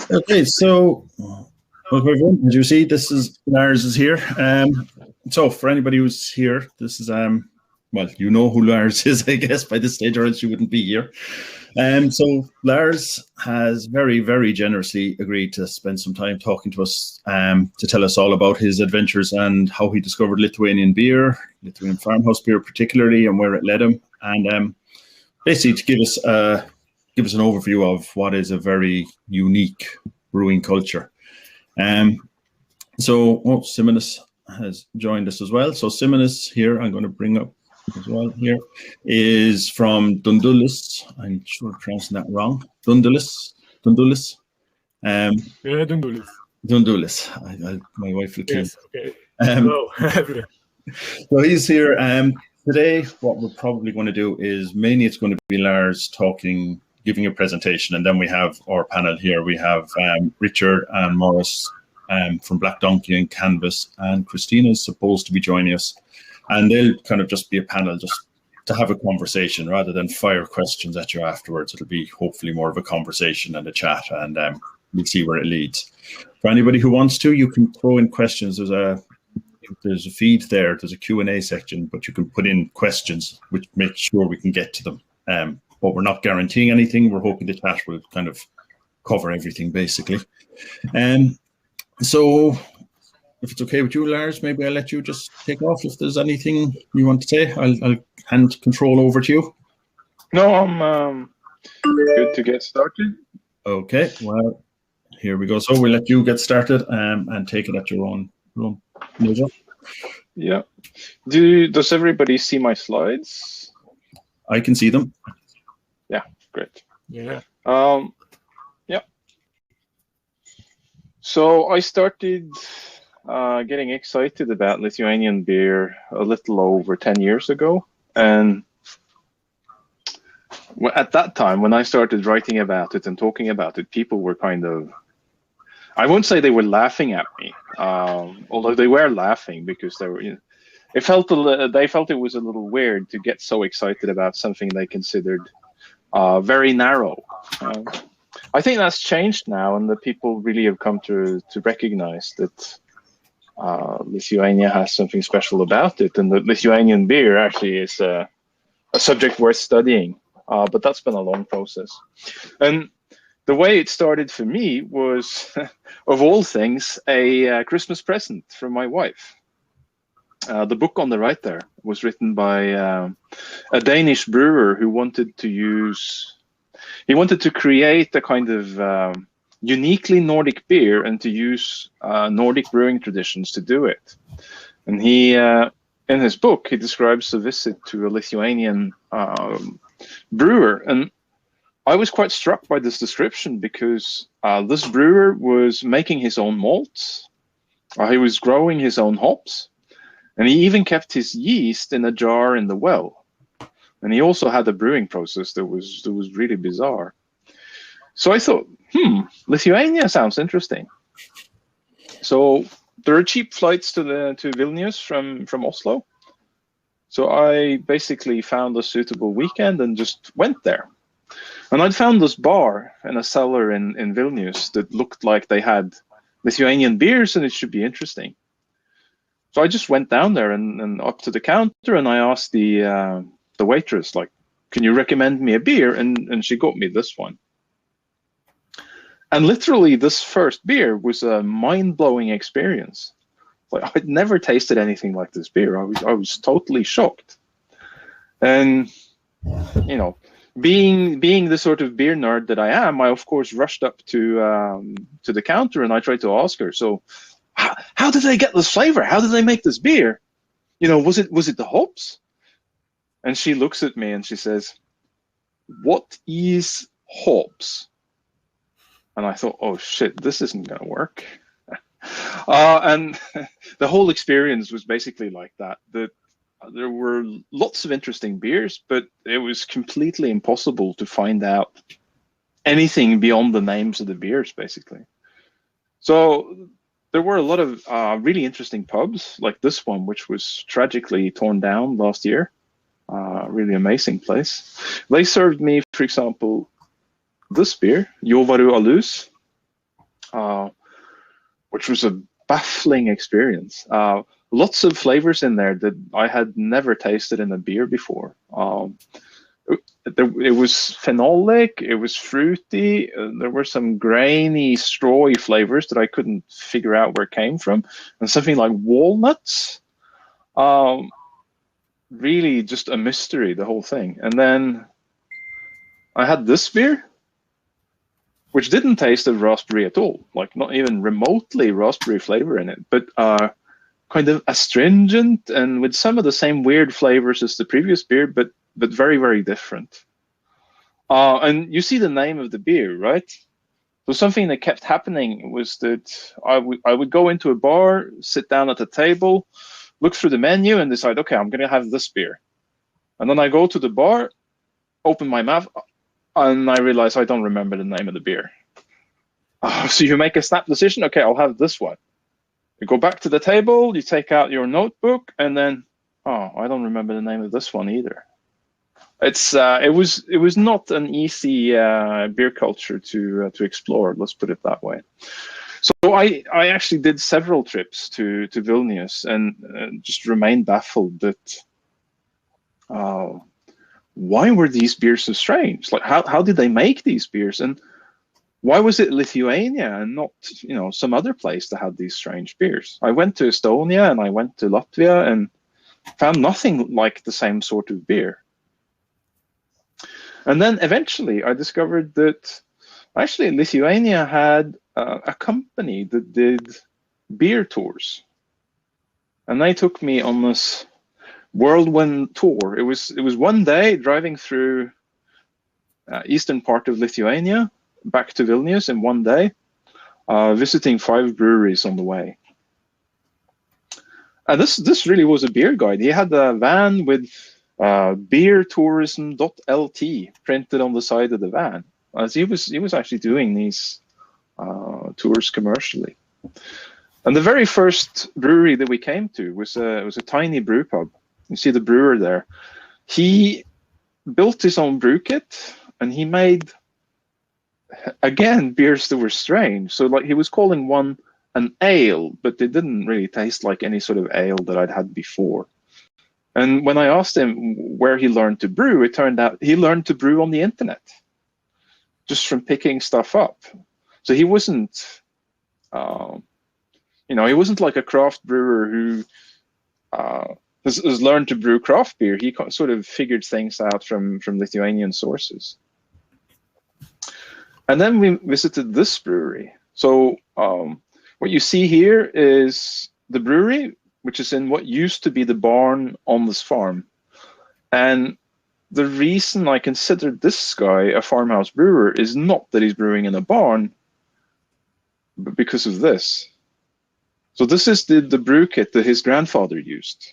Okay, so everyone, as you see, this is Lars is here. So for anybody who's here, this is well, you know who Lars is, I guess, by this stage, or else you wouldn't be here. So Lars has very, very generously agreed to spend some time talking to us to tell us all about his adventures and how he discovered Lithuanian beer, Lithuanian Farmhouse beer particularly, and where it led him, and basically to give us an overview of what is a very unique brewing culture. So Simonas has joined us as well. So Simonas here, I'm going to bring up as well here, is from Dundulis. I'm sure I'm pronouncing that wrong. Dundulis. Yeah, Dundulis. Dundulis. My wife will kill. Yes, okay. Hello. So he's here. Today, what we're probably going to do is mainly it's going to be Lars talking, giving a presentation, and then we have our panel here. We have Richard and Marius from Black Donkey and Canvas, and Christina is supposed to be joining us. And they'll kind of just be a panel just to have a conversation rather than fire questions at you afterwards. It'll be hopefully more of a conversation and a chat, and we'll see where it leads. For anybody who wants to, you can throw in questions. There's a feed there. There's a Q&A section, but you can put in questions, which makes sure we can get to them. But we're not guaranteeing anything. We're hoping the chat will kind of cover everything, basically. So if it's okay with you, Lars, maybe I'll let you just take off if there's anything you want to say. I'll hand control over to you. No, I'm good to get started. Okay, well, here we go. So we'll let you get started and take it at your own leisure. Yeah. Does everybody see my slides? I can see them. Yeah, great. Yeah. Yeah. So I started getting excited about Lithuanian beer a little over 10 years ago. And at that time, when I started writing about it and talking about it, people were kind of, I won't say they were laughing at me, although they were laughing because they were, they felt it was a little weird to get so excited about something they considered very narrow. I think that's changed now, and the people really have come to recognize that Lithuania has something special about it, and that Lithuanian beer actually is a subject worth studying. But that's been a long process. And the way it started for me was, of all things, a Christmas present from my wife. The book on the right there was written by a Danish brewer who wanted to create a kind of uniquely Nordic beer and to use Nordic brewing traditions to do it. And he, in his book, he describes a visit to a Lithuanian brewer. And I was quite struck by this description because this brewer was making his own malts. He was growing his own hops. And he even kept his yeast in a jar in the well. And he also had a brewing process that was really bizarre. So I thought, Lithuania sounds interesting. So there are cheap flights to Vilnius from Oslo. So I basically found a suitable weekend and just went there. And I'd found this bar in a cellar in Vilnius that looked like they had Lithuanian beers and it should be interesting. So I just went down there and up to the counter and I asked the waitress, like, can you recommend me a beer? And she got me this one. And literally this first beer was a mind-blowing experience. Like, I'd never tasted anything like this beer. I was totally shocked. And, you know, being the sort of beer nerd that I am, I of course rushed up to the counter and I tried to ask her, so how did they get this flavor? How did they make this beer? You know, was it the hops? And she looks at me and she says, what is hops? And I thought, oh shit, this isn't going to work. And the whole experience was basically like that. There were lots of interesting beers, but it was completely impossible to find out anything beyond the names of the beers, basically. So there were a lot of really interesting pubs, like this one, which was tragically torn down last year. Really amazing place. They served me, for example, this beer, Jovaru Alus. which was a baffling experience. Lots of flavors in there that I had never tasted in a beer before. It was phenolic, it was fruity, there were some grainy, strawy flavors that I couldn't figure out where it came from, and something like walnuts. Really just a mystery, the whole thing. And then I had this beer, which didn't taste of raspberry at all, like not even remotely raspberry flavor in it, but kind of astringent and with some of the same weird flavors as the previous beer, but very, very different. And you see the name of the beer, right? So something that kept happening was that I would go into a bar, sit down at the table, look through the menu and decide, okay, I'm going to have this beer. And then I go to the bar, open my mouth, and I realize I don't remember the name of the beer. So you make a snap decision, okay, I'll have this one. You go back to the table, you take out your notebook, and then, oh, I don't remember the name of this one either. It was not an easy beer culture to explore, let's put it that way. So I actually did several trips to Vilnius and just remained baffled that why were these beers so strange? Like how did they make these beers, and why was it Lithuania and not some other place that had these strange beers? I went to Estonia and I went to Latvia and found nothing like the same sort of beer. And then eventually I discovered that actually Lithuania had a company that did beer tours. And they took me on this whirlwind tour. It was one day driving through eastern part of Lithuania back to Vilnius in one day, visiting 5 breweries on the way. And this really was a beer guide. He had a van with beertourism.lt printed on the side of the van, as he was actually doing these tours commercially. And the very first brewery that we came to was a tiny brew pub. You see the brewer there. He built his own brew kit, and he made, again, beers that were strange. So like he was calling one an ale, but it didn't really taste like any sort of ale that I'd had before. And when I asked him where he learned to brew, it turned out he learned to brew on the internet, just from picking stuff up. So he wasn't, he wasn't like a craft brewer who has learned to brew craft beer. He sort of figured things out from Lithuanian sources. And then we visited this brewery. So what you see here is the brewery, which is in what used to be the barn on this farm. And the reason I considered this guy a farmhouse brewer is not that he's brewing in a barn, but because of this. So this is the brew kit that his grandfather used.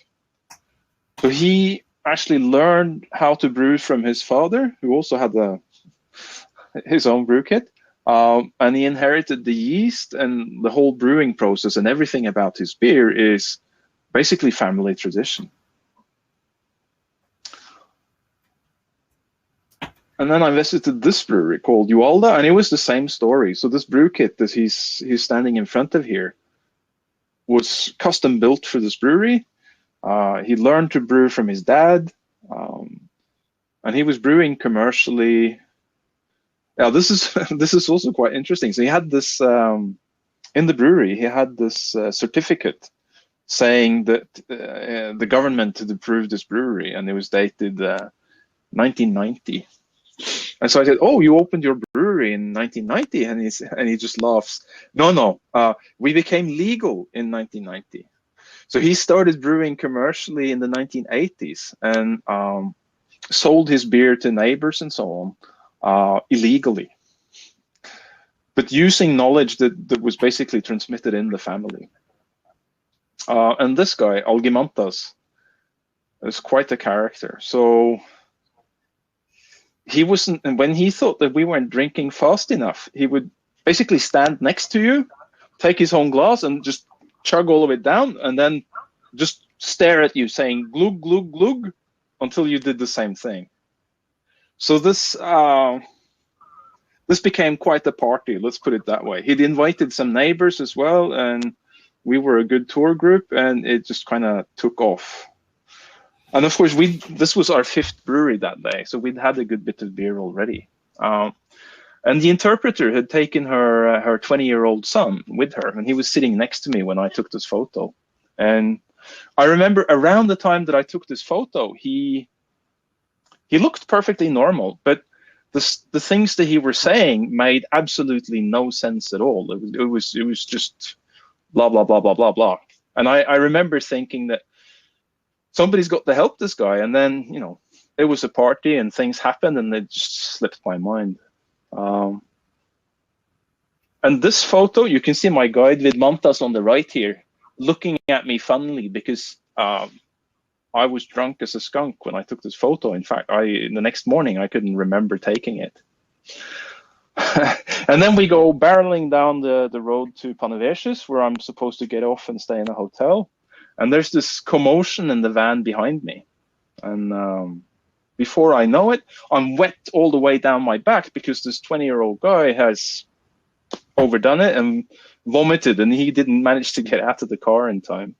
So he actually learned how to brew from his father, who also had his own brew kit. And he inherited the yeast, and the whole brewing process and everything about his beer is basically family tradition. And then I visited this brewery called Ualda, and it was the same story. So this brew kit that he's standing in front of here was custom built for this brewery. He learned to brew from his dad, and he was brewing commercially. Yeah, this is also quite interesting. So he had this in the brewery. He had this certificate saying that the government had approved this brewery, and it was dated 1990. And so I said, "Oh, you opened your brewery in 1990?" And he just laughs. No, we became legal in 1990. So he started brewing commercially in the 1980s and sold his beer to neighbors and so on illegally, but using knowledge that was basically transmitted in the family. And this guy, Algimantas, is quite a character. So he wasn't, and when he thought that we weren't drinking fast enough, he would basically stand next to you, take his own glass and just chug all of it down, and then just stare at you saying glug, glug, glug, until you did the same thing. So this this became quite a party, let's put it that way. He'd invited some neighbors as well, and we were a good tour group, and it just kind of took off. And of course, this was our 5th brewery that day, so we'd had a good bit of beer already. And the interpreter had taken her 20-year-old son with her, and he was sitting next to me when I took this photo. And I remember around the time that I took this photo, he looked perfectly normal, but the things that he was saying made absolutely no sense at all. It was just blah blah blah blah blah blah. And I remember thinking that somebody's got to help this guy. And then, you know, it was a party and things happened, and it just slipped my mind. And this photo, you can see my guide with Mantas on the right here, looking at me funnily because I was drunk as a skunk when I took this photo. In fact, the next morning I couldn't remember taking it. And then we go barreling down the road to Piniavos, where I'm supposed to get off and stay in a hotel. And there's this commotion in the van behind me. And before I know it, I'm wet all the way down my back because this 20-year-old guy has overdone it and vomited, and he didn't manage to get out of the car in time.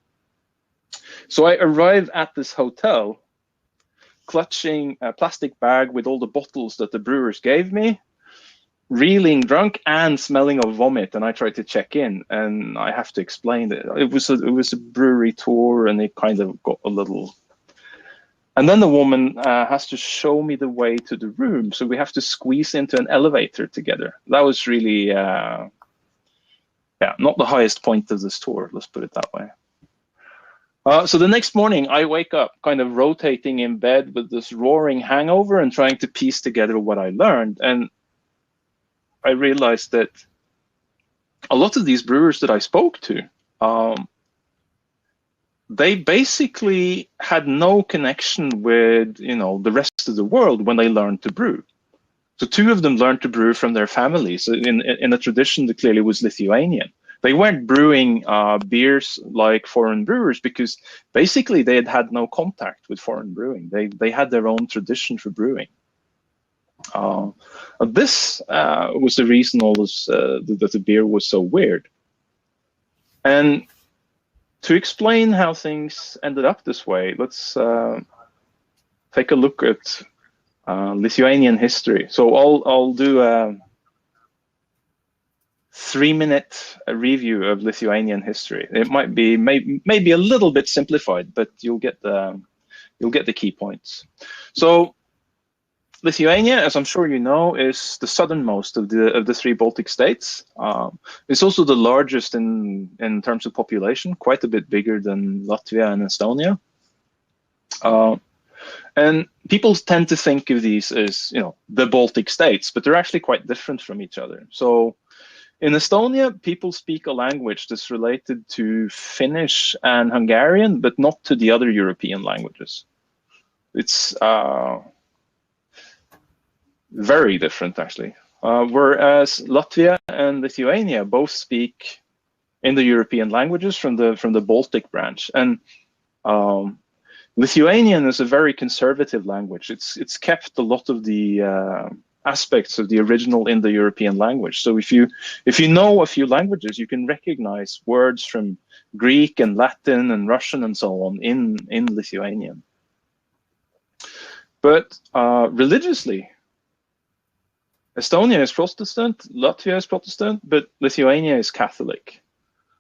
So I arrive at this hotel, clutching a plastic bag with all the bottles that the brewers gave me, reeling drunk and smelling of vomit. And I tried to check in, and I have to explain that it was a brewery tour, and it kind of got a little. And then the woman has to show me the way to the room, so we have to squeeze into an elevator together. That was really, not the highest point of this tour. Let's put it that way. So the next morning, I wake up kind of rotating in bed with this roaring hangover and trying to piece together what I learned. And I realized that a lot of these brewers that I spoke to, they basically had no connection with, you know, the rest of the world when they learned to brew. So 2 of them learned to brew from their families in a tradition that clearly was Lithuanian. They weren't brewing beers like foreign brewers because basically they had no contact with foreign brewing. They had their own tradition for brewing. This was the reason that the beer was so weird. And to explain how things ended up this way, let's take a look at Lithuanian history. So I'll do a 3-minute review of Lithuanian history. It might be maybe a little bit simplified, but you'll get the key points. So Lithuania, as I'm sure you know, is the southernmost of the 3 Baltic states. It's also the largest in terms of population, quite a bit bigger than Latvia and Estonia. And people tend to think of these as, you know, the Baltic states, but they're actually quite different from each other. So in Estonia, people speak a language that's related to Finnish and Hungarian, but not to the other European languages. It's very different, actually. Whereas Latvia and Lithuania both speak Indo-European languages from the Baltic branch, and Lithuanian is a very conservative language. It's kept a lot of the aspects of the original Indo-European language. So if you know a few languages, you can recognize words from Greek and Latin and Russian and so on in Lithuanian. But religiously, Estonia is Protestant, Latvia is Protestant, but Lithuania is Catholic.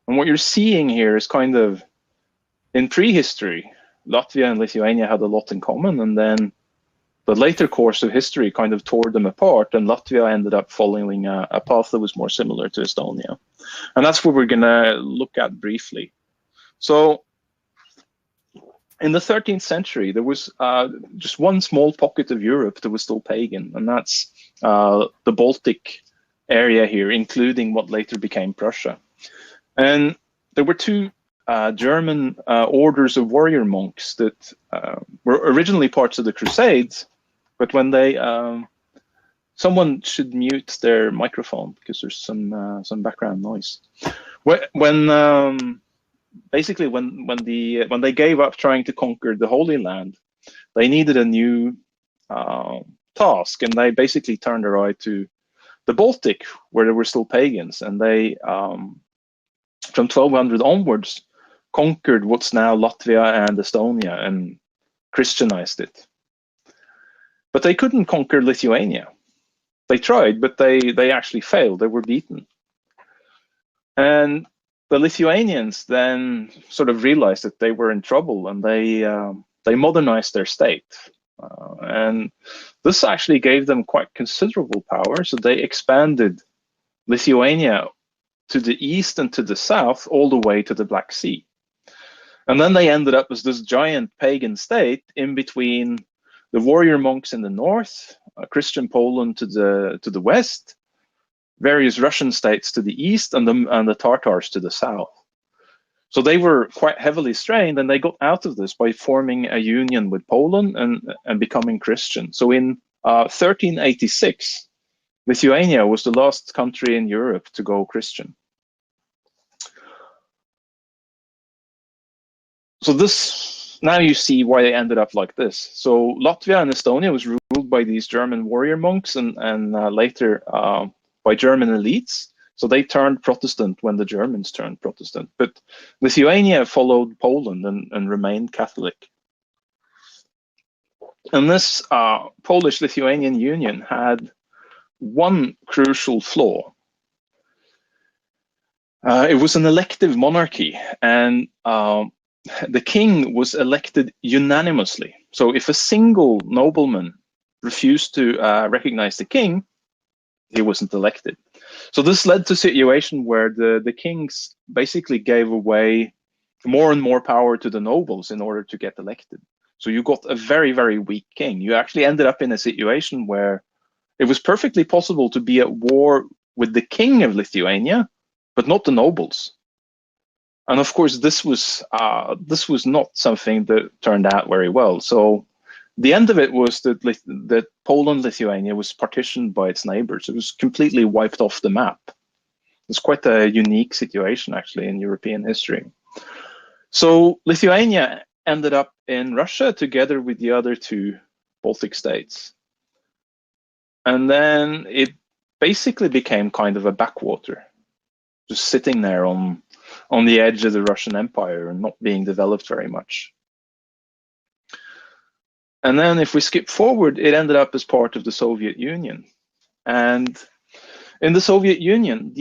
And what you're seeing here is kind of, in prehistory, Latvia and Lithuania had a lot in common, and then the later course of history kind of tore them apart, and Latvia ended up following a path that was more similar to Estonia. And that's what we're going to look at briefly. So in the 13th century, there was just one small pocket of Europe that was still pagan, and that's the Baltic area here, including what later became Prussia. And there were 2 German orders of warrior monks that were originally parts of the Crusades, but when they someone should mute their microphone because there's some background noise. When basically when they gave up trying to conquer the Holy Land, they needed a new task, and they basically turned their eye to the Baltic, where there were still pagans, and they, from 1200 onwards, conquered what's now Latvia and Estonia and Christianized it. But they couldn't conquer Lithuania. They tried, but they actually failed. They were beaten. And the Lithuanians then sort of realized that they were in trouble, and they modernized their state. And this actually gave them quite considerable power. So they expanded Lithuania to the east and to the south, all the way to the Black Sea. And then they ended up as this giant pagan state in between the warrior monks in the north, Christian Poland to the west, various Russian states to the east, and the Tartars to the south. So they were quite heavily strained, and they got out of this by forming a union with Poland and becoming Christian. So in 1386, Lithuania was the last country in Europe to go Christian. So this, now you see why they ended up like this. So Latvia and Estonia was ruled by these German warrior monks and later by German elites. So they turned Protestant when the Germans turned Protestant. But Lithuania followed Poland and remained Catholic. And this Polish-Lithuanian union had one crucial flaw. It was an elective monarchy, and the king was elected unanimously. So if a single nobleman refused to recognize the king, he wasn't elected. So this led to a situation where the kings basically gave away more and more power to the nobles in order to get elected. So you got a very, very weak king. You actually ended up in a situation where it was perfectly possible to be at war with the king of Lithuania, but not the nobles. And of course, this was not something that turned out very well. So the end of it was that Poland-Lithuania was partitioned by its neighbors. It was completely wiped off the map. It's quite a unique situation, actually, in European history. So Lithuania ended up in Russia together with the other two Baltic states. And then it basically became kind of a backwater, just sitting there on the edge of the Russian Empire and not being developed very much. And then if we skip forward, it ended up as part of the Soviet Union. And in the Soviet Union,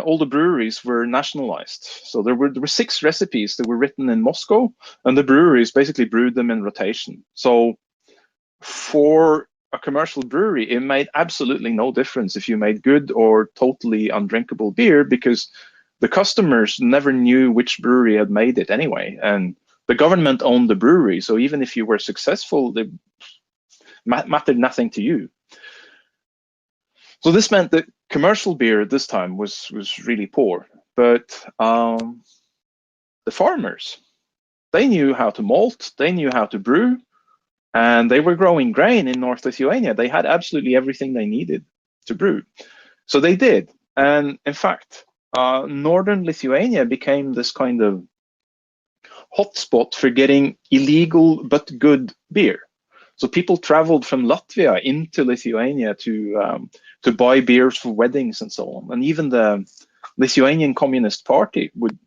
all the breweries were nationalized. So there were 6 recipes that were written in Moscow, and the breweries basically brewed them in rotation. So for a commercial brewery, it made absolutely no difference if you made good or totally undrinkable beer, because the customers never knew which brewery had made it anyway. And the government owned the brewery, so even if you were successful, it mattered nothing to you. So this meant that commercial beer at this time was really poor. But the farmers, they knew how to malt, they knew how to brew, and they were growing grain in North Lithuania. They had absolutely everything they needed to brew. So they did. And in fact, northern Lithuania became this kind of hotspot for getting illegal but good beer. So people traveled from Latvia into Lithuania to buy beers for weddings and so on. And even the Lithuanian Communist Party would,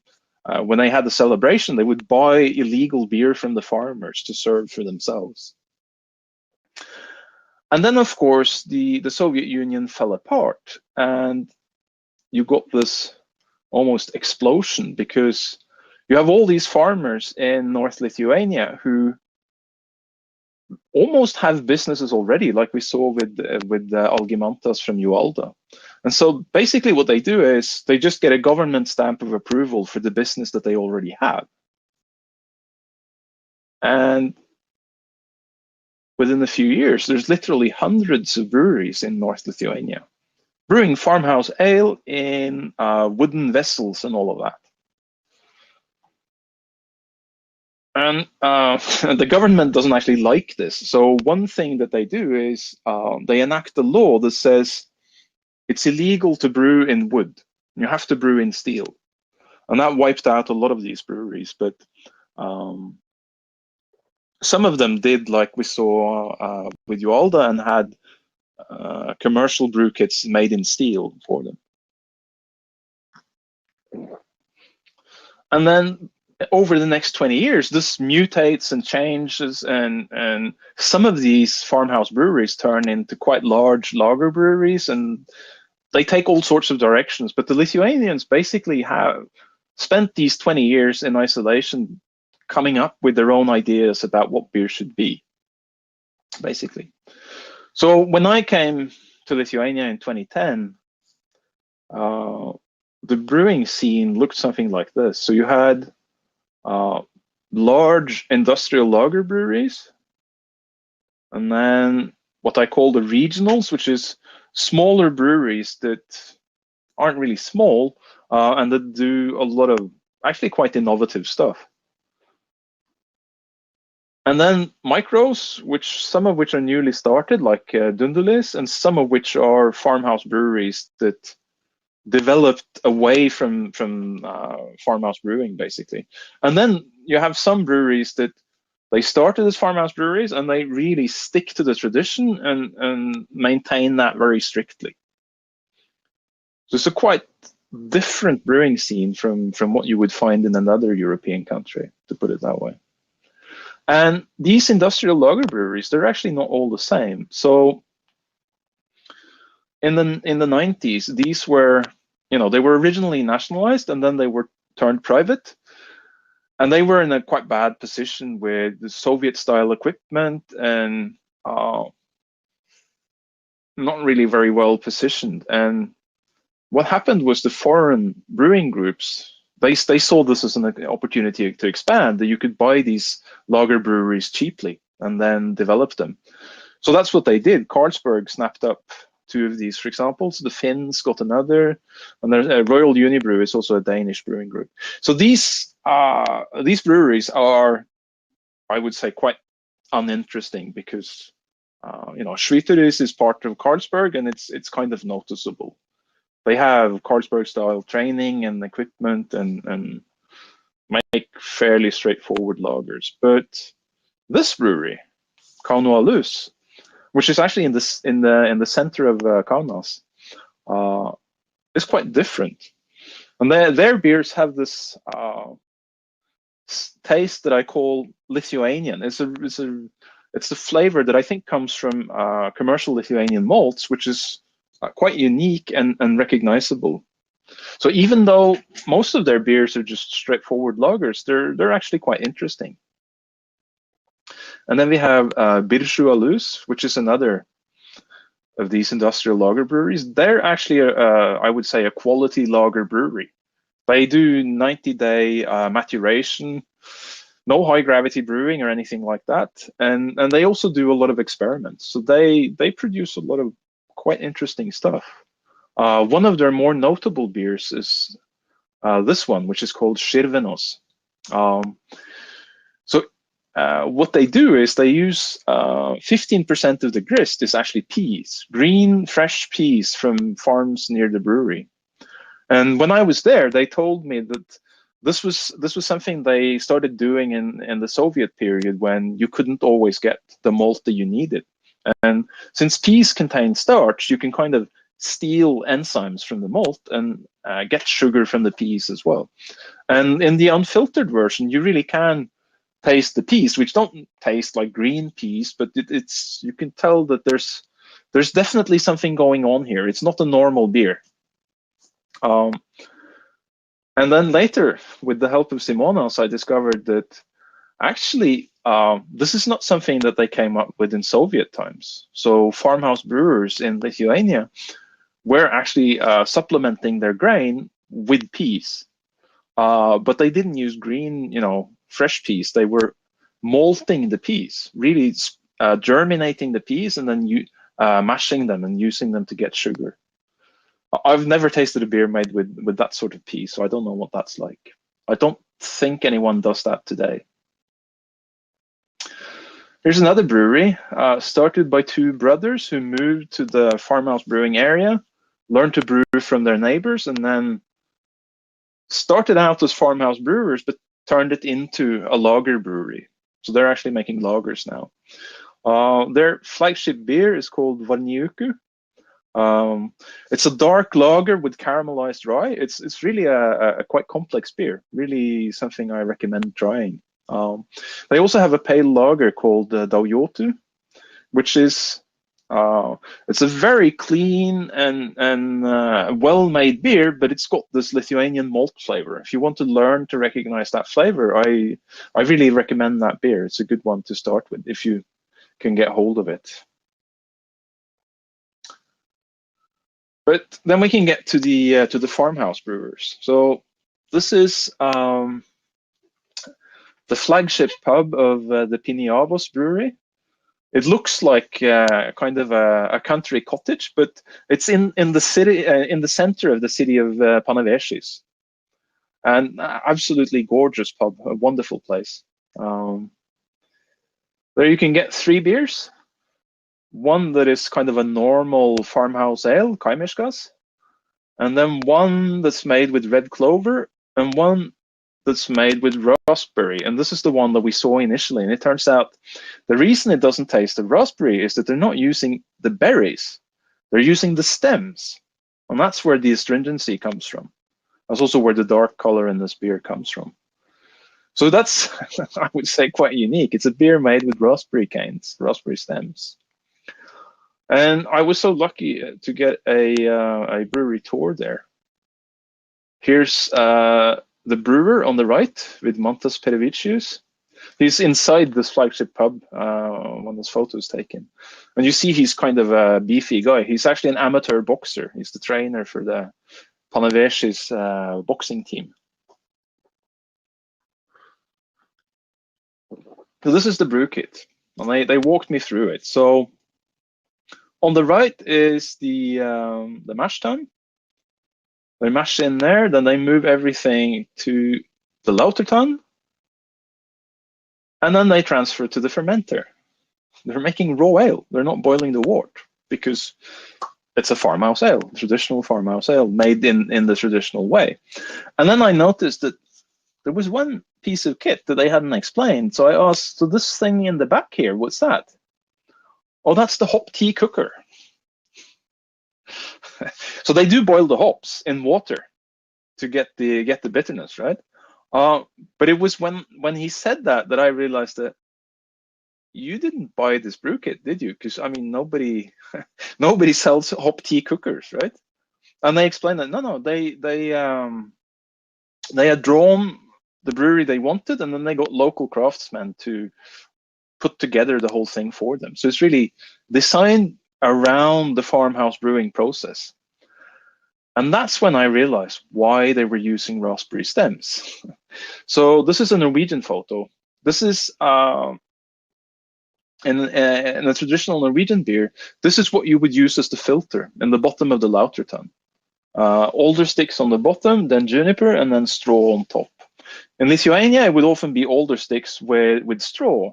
when they had a celebration, they would buy illegal beer from the farmers to serve for themselves. And then, of course, the Soviet Union fell apart, and you got this almost explosion, because you have all these farmers in North Lithuania who almost have businesses already, like we saw with Algimantas from Ualda. And so basically what they do is they just get a government stamp of approval for the business that they already have. And within a few years, there's literally hundreds of breweries in North Lithuania, brewing farmhouse ale in wooden vessels and all of that. And the government doesn't actually like this. So one thing that they do is they enact a law that says it's illegal to brew in wood. You have to brew in steel. And that wiped out a lot of these breweries. But some of them did, like we saw with Ualda, and had commercial brew kits made in steel for them. And then over the next 20 years, this mutates and changes, and some of these farmhouse breweries turn into quite large lager breweries, and they take all sorts of directions. But the Lithuanians basically have spent these 20 years in isolation coming up with their own ideas about what beer should be, basically. So when I came to Lithuania in 2010, the brewing scene looked something like this. So you had large industrial lager breweries, and then what I call the regionals, which is smaller breweries that aren't really small and that do a lot of actually quite innovative stuff. And then micros, which some of which are newly started, like Dundulis, and some of which are farmhouse breweries that developed away from farmhouse brewing, basically. And then you have some breweries that they started as farmhouse breweries and they really stick to the tradition and maintain that very strictly. So it's a quite different brewing scene from what you would find in another European country, to put it that way. And these industrial lager breweries, they're actually not all the same. So in the 90s, these were, they were originally nationalized and then they were turned private. And they were in a quite bad position with the Soviet-style equipment and not really very well positioned. And what happened was the foreign brewing groups, they saw this as an opportunity to expand, that you could buy these lager breweries cheaply and then develop them. So that's what they did. Carlsberg snapped up 2 of these, for example. So the Finns got another, and there's Royal Unibrew is also a Danish brewing group. So these breweries are, I would say, quite uninteresting because Schwyteris is part of Carlsberg, and it's kind of noticeable. They have Carlsberg-style training and equipment and make fairly straightforward lagers. But this brewery, Kaunas, which is actually in the center of Kaunas, is quite different. And their beers have this taste that I call Lithuanian. It's the flavor that I think comes from commercial Lithuanian malts, which is quite unique and recognizable. So even though most of their beers are just straightforward lagers, they're actually quite interesting. And then we have Biržų, which is another of these industrial lager breweries. They're actually, I would say, a quality lager brewery. They do 90-day maturation, no high gravity brewing or anything like that, and they also do a lot of experiments. So they produce a lot of quite interesting stuff. One of their more notable beers is this one, which is called Širvėnos. What they do is they use 15% of the grist is actually peas, green, fresh peas from farms near the brewery. And when I was there, they told me that this was something they started doing in the Soviet period when you couldn't always get the malt that you needed. And since peas contain starch, you can kind of steal enzymes from the malt and get sugar from the peas as well. And in the unfiltered version, you really can taste the peas, which don't taste like green peas, but it's you can tell that there's definitely something going on here. It's not a normal beer. And then later, with the help of Simonas, I discovered that actually this is not something that they came up with in Soviet times. So farmhouse brewers in Lithuania were actually supplementing their grain with peas, but they didn't use green, fresh peas. They were malting the peas, really germinating the peas, and then mashing them and using them to get sugar. I've never tasted a beer made with that sort of pea, so I don't know what that's like. I don't think anyone does that today. Here's another brewery started by 2 brothers who moved to the farmhouse brewing area, learned to brew from their neighbors, and then started out as farmhouse brewers, but turned it into a lager brewery. So they're actually making lagers now. Their flagship beer is called Varniuku. It's a dark lager with caramelized rye. It's really a quite complex beer. Really something I recommend trying. They also have a pale lager called Daujotu, which is it's a very clean and well-made beer, but it's got this Lithuanian malt flavor. If you want to learn to recognize that flavor, I really recommend that beer. It's a good one to start with if you can get hold of it. But then we can get to the farmhouse brewers. So this is the flagship pub of the Piniavos Brewery. It looks like kind of a country cottage, but it's in the city, in the center of the city of Piniavos, and absolutely gorgeous pub, a wonderful place. There you can get 3 beers. One that is kind of a normal farmhouse ale, Kaimiškas, and then one that's made with red clover, and one that's made with raspberry. And this is the one that we saw initially. And it turns out the reason it doesn't taste of raspberry is that they're not using the berries. They're using the stems. And that's where the astringency comes from. That's also where the dark color in this beer comes from. So that's, I would say, quite unique. It's a beer made with raspberry canes, raspberry stems. And I was so lucky to get a brewery tour there. Here's the brewer on the right with Montas Perevicius. He's inside this flagship pub when this photo is taken. And you see he's kind of a beefy guy. He's actually an amateur boxer. He's the trainer for the Panavesis boxing team. So this is the brew kit. And they walked me through it. So on the right is the mash tun. They mash in there, then they move everything to the lauter tun, and then they transfer to the fermenter. They're making raw ale. They're not boiling the wort because it's a farmhouse ale, traditional farmhouse ale made in the traditional way. And then I noticed that there was one piece of kit that they hadn't explained. So I asked, so this thing in the back here, what's that? Oh, that's the hop tea cooker. So they do boil the hops in water to get the bitterness, right? But it was when he said that I realized that you didn't buy this brew kit, did you? Because I mean, nobody sells hop tea cookers, right? And they explained that no, they had drawn the brewery they wanted, and then they got local craftsmen to put together the whole thing for them. So it's really designed around the farmhouse brewing process. And that's when I realized why they were using raspberry stems. So this is a Norwegian photo. This is in a traditional Norwegian beer, this is what you would use as the filter in the bottom of the lauter tun. Alder sticks on the bottom, then juniper, and then straw on top. In Lithuania, it would often be alder sticks with straw.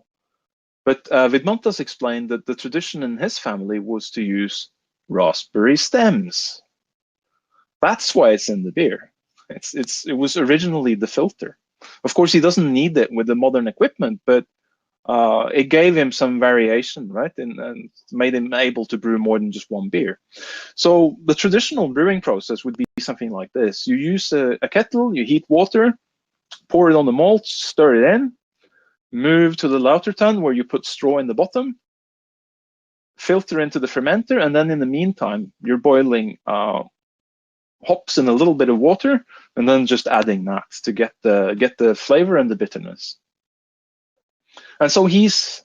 But Vidmantas explained that the tradition in his family was to use raspberry stems. That's why it's in the beer. It was originally the filter. Of course, he doesn't need it with the modern equipment, but it gave him some variation, right? And made him able to brew more than just one beer. So the traditional brewing process would be something like this. You use a kettle, you heat water, pour it on the malt, stir it in, move to the lauter tun where you put straw in the bottom, filter into the fermenter, and then in the meantime, you're boiling hops in a little bit of water, and then just adding that to get the flavor and the bitterness. And so he's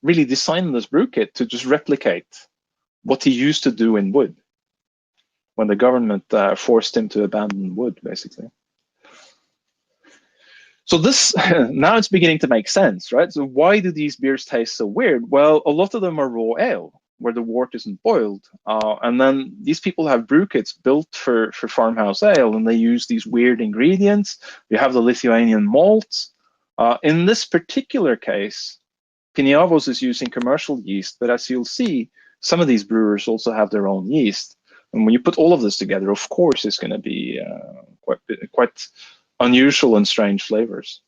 really designed this brew kit to just replicate what he used to do in wood when the government forced him to abandon wood, basically. So this, now it's beginning to make sense, right? So why do these beers taste so weird? Well, a lot of them are raw ale, where the wort isn't boiled. And then these people have brew kits built for farmhouse ale, and they use these weird ingredients. You have the Lithuanian malts. In this particular case, Piniavos is using commercial yeast, but as you'll see, some of these brewers also have their own yeast. And when you put all of this together, of course, it's going to be quite unusual and strange flavors.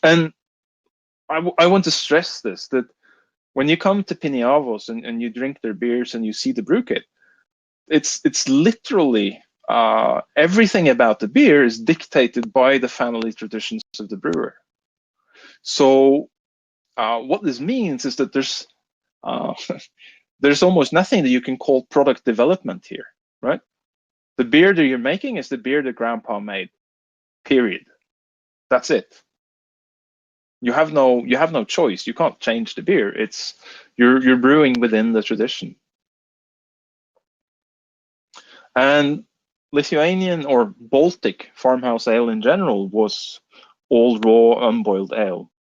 And I want to stress this, that when you come to Piniavos and you drink their beers and you see the brew kit, it's literally everything about the beer is dictated by the family traditions of the brewer. So what this means is that there's there's almost nothing that you can call product development here, right? The beer that you're making is the beer that Grandpa made. Period. That's it. You have no choice. You can't change the beer. It's you're brewing within the tradition. And Lithuanian or Baltic farmhouse ale in general was all raw, unboiled ale.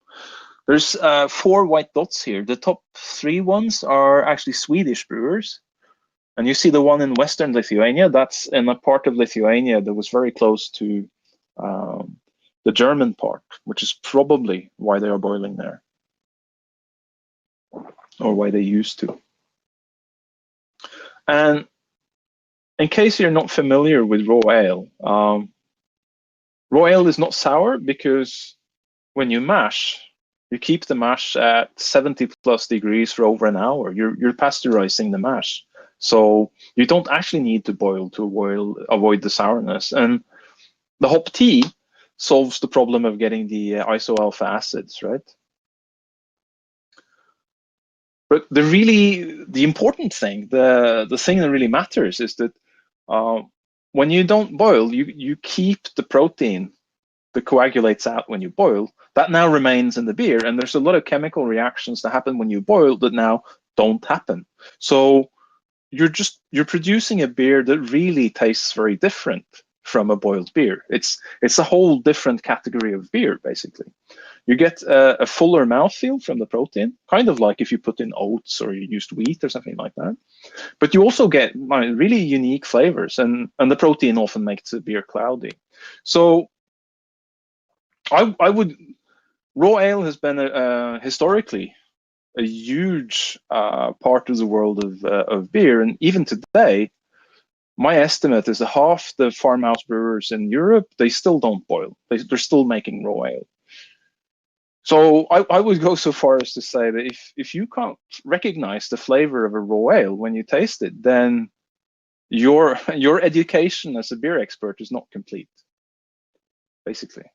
There's 4 white dots here. The top 3 ones are actually Swedish brewers. And you see the one in Western Lithuania, that's in a part of Lithuania that was very close to the German part, which is probably why they are boiling there, or why they used to. And in case you're not familiar with raw ale is not sour because when you mash, you keep the mash at 70+ degrees for over an hour. You're pasteurizing the mash. So you don't actually need to boil to avoid the sourness. And the hop tea solves the problem of getting the isoalpha acids, right? But the important thing, the thing that really matters is that when you don't boil, you keep the protein that coagulates out when you boil. That now remains in the beer, and there's a lot of chemical reactions that happen when you boil that now don't happen. So you're producing a beer that really tastes very different from a boiled beer. It's a whole different category of beer, basically. You get a fuller mouthfeel from the protein, kind of like if you put in oats or you used wheat or something like that. But you also get really unique flavors, and the protein often makes the beer cloudy. So raw ale has been historically a huge part of the world of beer, and even today, my estimate is that half the farmhouse brewers in Europe, they still don't boil. They're still making raw ale. So I would go so far as to say that if you can't recognize the flavor of a raw ale when you taste it, then your education as a beer expert is not complete, basically.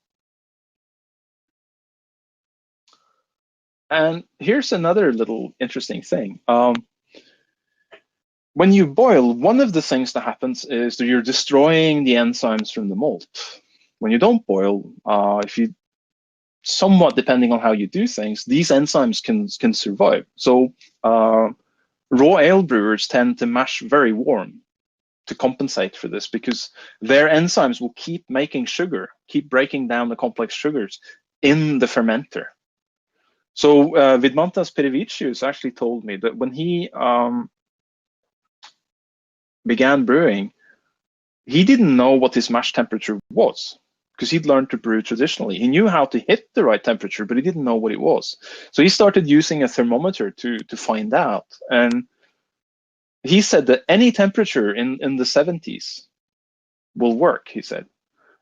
And here's another little interesting thing. When you boil, one of the things that happens is that you're destroying the enzymes from the malt. When you don't boil, if you somewhat depending on how you do things, these enzymes can survive. So raw ale brewers tend to mash very warm to compensate for this because their enzymes will keep making sugar, keep breaking down the complex sugars in the fermenter. So Vidmantas Perevicius actually told me that when he began brewing, he didn't know what his mash temperature was because he'd learned to brew traditionally. He knew how to hit the right temperature, but he didn't know what it was. So he started using a thermometer to find out. And he said that any temperature in the 70s will work, he said.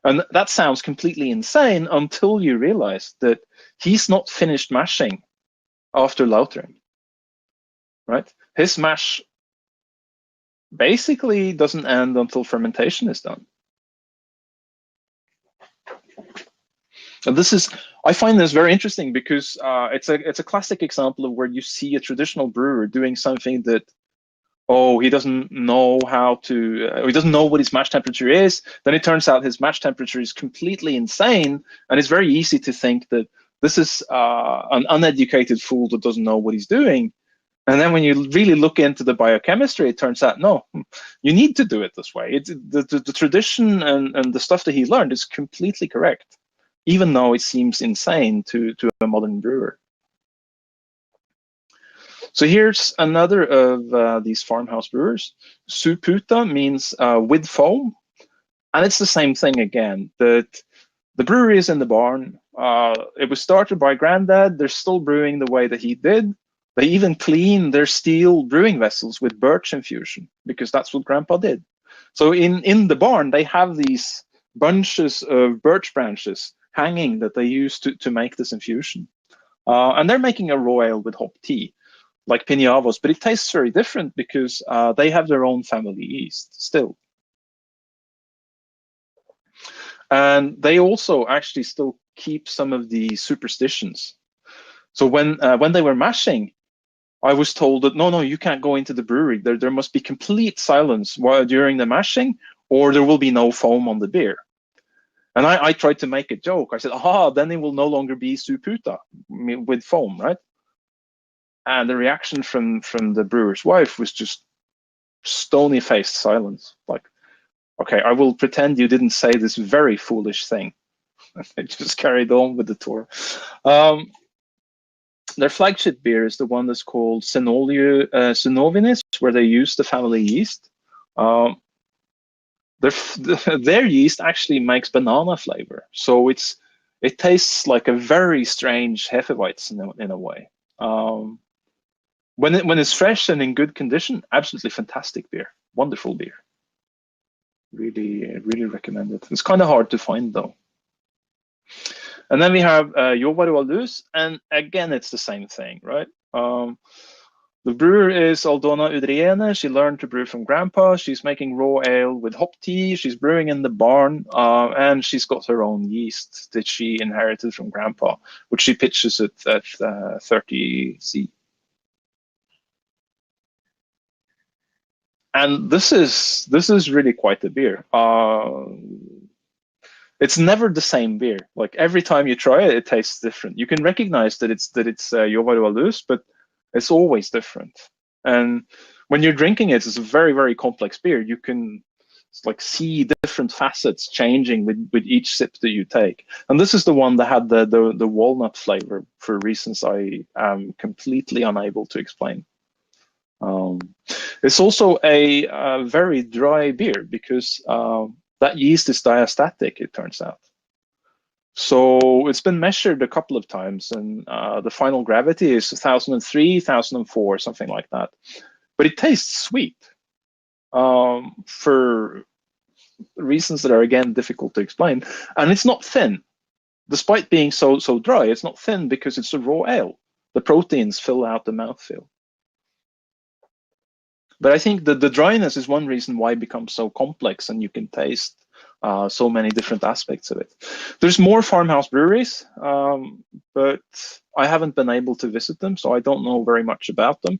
And that sounds completely insane until you realize that he's not finished mashing after lautering, right? His mash basically doesn't end until fermentation is done. And I find this very interesting because it's a classic example of where you see a traditional brewer doing something that, he doesn't know he doesn't know what his mash temperature is. Then it turns out his mash temperature is completely insane, and it's very easy to think that this is an uneducated fool that doesn't know what he's doing. And then when you really look into the biochemistry, it turns out, no, you need to do it this way. The tradition and the stuff that he learned is completely correct, even though it seems insane to a modern brewer. So here's another of these farmhouse brewers. Suputa means with foam, and it's the same thing again. That the brewery is in the barn. It was started by Granddad. They're still brewing the way that he did. They even clean their steel brewing vessels with birch infusion because that's what Grandpa did. So in the barn, they have these bunches of birch branches hanging that they use to make this infusion. And they're making a raw ale with hop tea, like Piniavos, but it tastes very different because they have their own family yeast still. And they also actually still keep some of the superstitions. So when they were mashing, I was told that, no, you can't go into the brewery. There must be complete silence during the mashing, or there will be no foam on the beer. And I tried to make a joke. I said, then it will no longer be suputa with foam, right? And the reaction from the brewer's wife was just stony-faced silence. Like, okay, I will pretend you didn't say this very foolish thing. I just carried on with the tour. Their flagship beer is the one that's called Sinovinis, where they use the family yeast. Their yeast actually makes banana flavor, so it tastes like a very strange Hefeweizen in a way. When it's fresh and in good condition, absolutely fantastic beer, wonderful beer. Really recommend it. It's kind of hard to find though. And then we have Yeast, and again, it's the same thing, right? The brewer is Aldona Udriene. She learned to brew from grandpa. She's making raw ale with hop tea. She's brewing in the barn, and she's got her own yeast that she inherited from grandpa, which she pitches at 30C. And this is really quite a beer. It's never the same beer. Like every time you try it, it tastes different. You can recognize that it's Yeast, but it's always different. And when you're drinking it, it's a very, very complex beer. You can like see different facets changing with each sip that you take. And this is the one that had the walnut flavor for reasons I am completely unable to explain. It's also a very dry beer because that yeast is diastatic, it turns out. So it's been measured a couple of times, and the final gravity is 1003, 1004, something like that. But it tastes sweet for reasons that are, again, difficult to explain. And it's not thin. Despite being so dry, it's not thin because it's a raw ale. The proteins fill out the mouthfeel. But I think that the dryness is one reason why it becomes so complex and you can taste so many different aspects of it. There's more farmhouse breweries, but I haven't been able to visit them, so I don't know very much about them.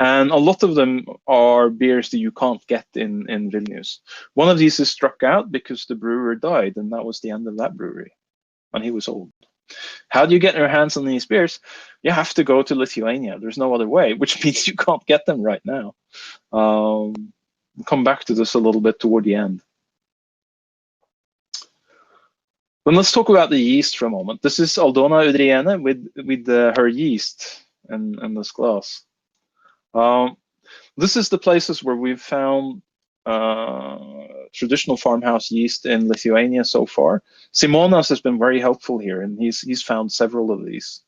And a lot of them are beers that you can't get in Vilnius. One of these is struck out because the brewer died, and that was the end of that brewery, and he was old. How do you get your hands on these beers? You have to go to Lithuania. There's no other way, which means you can't get them right now. I'll come back to this a little bit toward the end. Then let's talk about the yeast for a moment. This is Aldona Udriene with her yeast in this glass. This is the places where we've found traditional farmhouse yeast in Lithuania so far. Simonas has been very helpful here, and he's found several of these.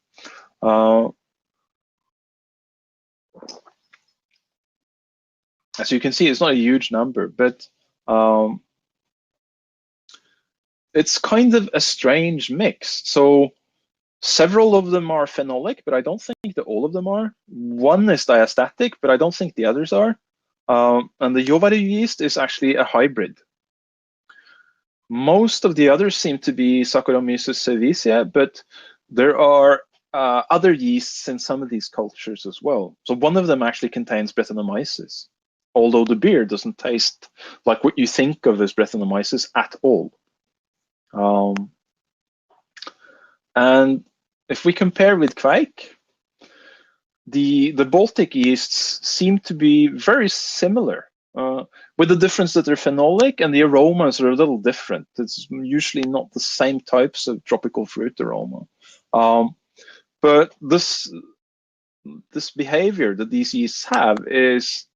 As you can see, it's not a huge number, but it's kind of a strange mix. So several of them are phenolic, but I don't think that all of them are. One is diastatic, but I don't think the others are. And the Yeast yeast is actually a hybrid. Most of the others seem to be Saccharomyces cerevisiae, but there are other yeasts in some of these cultures as well. So one of them actually contains Brettanomyces, although the beer doesn't taste like what you think of as Brettanomyces at all. And if we compare with Kveik, the Baltic yeasts seem to be very similar, with the difference that they're phenolic and the aromas are a little different. It's usually not the same types of tropical fruit aroma. But this behavior that these yeasts have is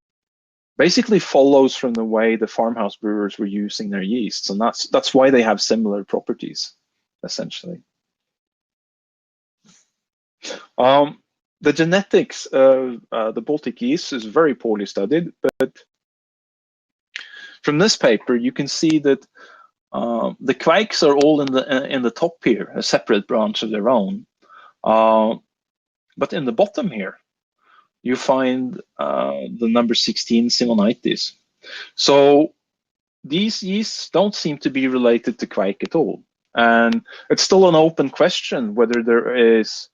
basically follows from the way the farmhouse brewers were using their yeasts, and that's why they have similar properties, essentially. The genetics of the Baltic yeast is very poorly studied, but from this paper you can see that the Kveiks are all in the top here, a separate branch of their own. But in the bottom here, you find the number 16 Simonitis. So these yeasts don't seem to be related to kveik at all. And it's still an open question whether there is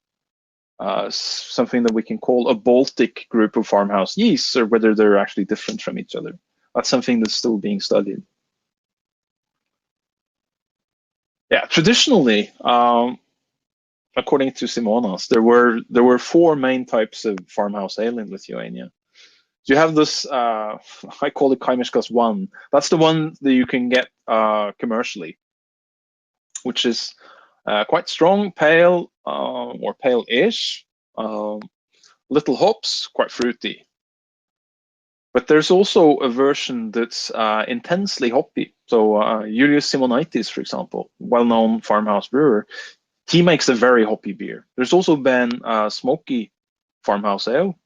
something that we can call a Baltic group of farmhouse yeasts, or whether they're actually different from each other. That's something that's still being studied. Yeah, traditionally, according to Simonas, there were four main types of farmhouse ale in Lithuania. So you have this, I call it Kaimiškas 1. That's the one that you can get commercially, which is quite strong, pale, or pale-ish, little hops, quite fruity. But there's also a version that's intensely hoppy. So Julius Simonitis, for example, well-known farmhouse brewer, he makes a very hoppy beer. There's also been smoky farmhouse ale.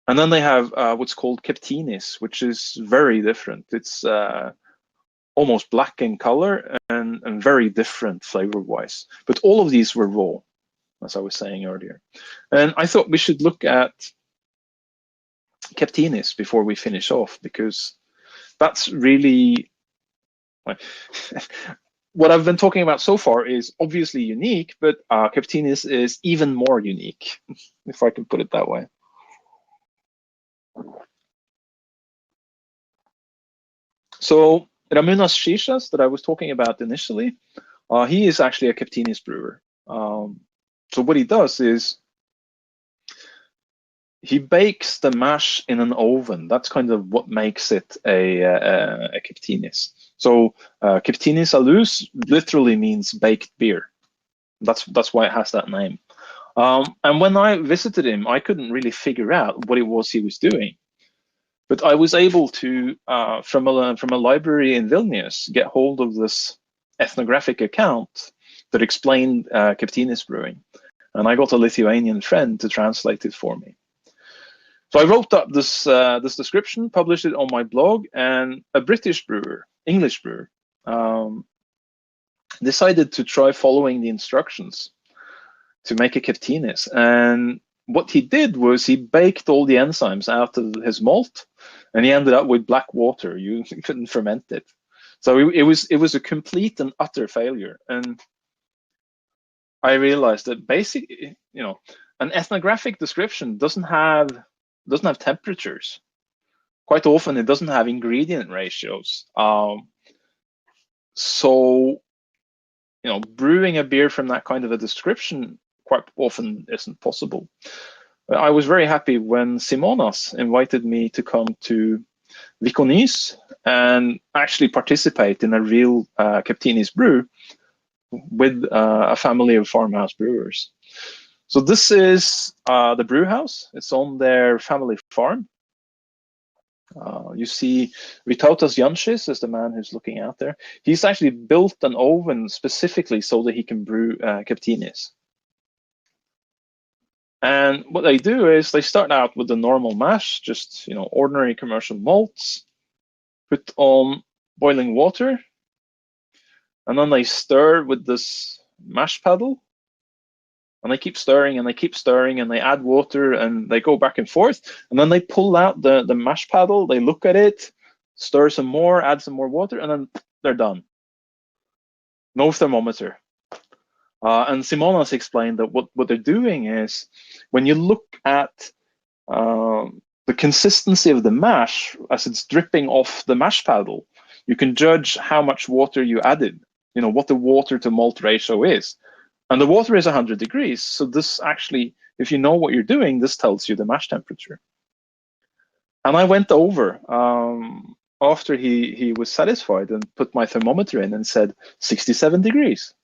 And then they have what's called Captinis, which is very different. It's almost black in color and very different flavor-wise. But all of these were raw, as I was saying earlier. And I thought we should look at Captinis before we finish off, because that's really what I've been talking about so far is obviously unique, but Captinis is even more unique, if I can put it that way. So Ramūnas Šīšas, that I was talking about initially, he is actually a Captinis brewer. So what he does is he bakes the mash in an oven. That's kind of what makes it a Captinis. So Captinis alus literally means baked beer. That's why it has that name. And when I visited him, I couldn't really figure out what it was he was doing. But I was able to, from a library in Vilnius, get hold of this ethnographic account that explained Captinis brewing. And I got a Lithuanian friend to translate it for me. So I wrote up this description, published it on my blog, and a British brewer, English brewer, decided to try following the instructions to make a Captinis. And what he did was he baked all the enzymes out of his malt, and he ended up with black water. You couldn't ferment it. So it was a complete and utter failure. And I realized that basically, an ethnographic description doesn't have temperatures. Quite often, it doesn't have ingredient ratios. So, brewing a beer from that kind of a description quite often isn't possible. I was very happy when Simonas invited me to come to Viconis and actually participate in a real Captinis brew with a family of farmhouse brewers. So this is the brew house. It's on their family farm. You see Gutautas Janšis is the man who's looking out there. He's actually built an oven specifically so that he can brew Captinis. And what they do is they start out with the normal mash, just ordinary commercial malts, put on boiling water, and then they stir with this mash paddle, and they keep stirring and they keep stirring, and they add water and they go back and forth, and then they pull out the mash paddle, they look at it, stir some more, add some more water, and then they're done. No thermometer. And Simonas explained that what they're doing is, when you look at the consistency of the mash as it's dripping off the mash paddle, you can judge how much water you added, what the water to malt ratio is. And the water is 100 degrees. So this actually, if you know what you're doing, this tells you the mash temperature. And I went over after he was satisfied and put my thermometer in and said 67 degrees.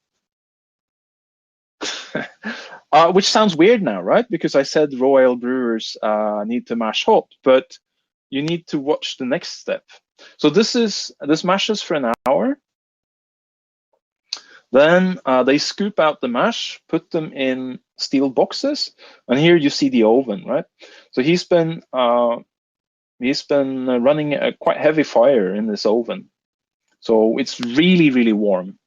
Which sounds weird now, right? Because I said raw ale brewers need to mash hot, but you need to watch the next step. So this mashes for an hour. Then they scoop out the mash, put them in steel boxes, and here you see the oven, right? So he's been running a quite heavy fire in this oven, so it's really, really warm.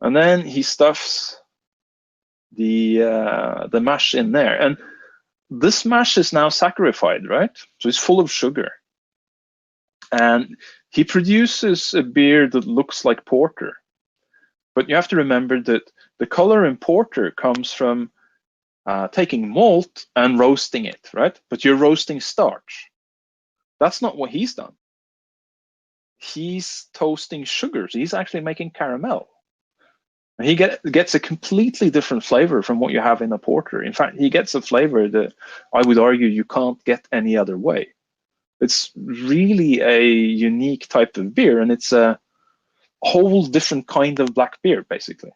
And then he stuffs the mash in there. And this mash is now saccharified, right? So it's full of sugar. And he produces a beer that looks like porter. But you have to remember that the color in porter comes from taking malt and roasting it, right? But you're roasting starch. That's not what he's done. He's toasting sugars. He's actually making caramel. He gets a completely different flavor from what you have in a porter. In fact, he gets a flavor that I would argue you can't get any other way. It's really a unique type of beer, and it's a whole different kind of black beer, basically.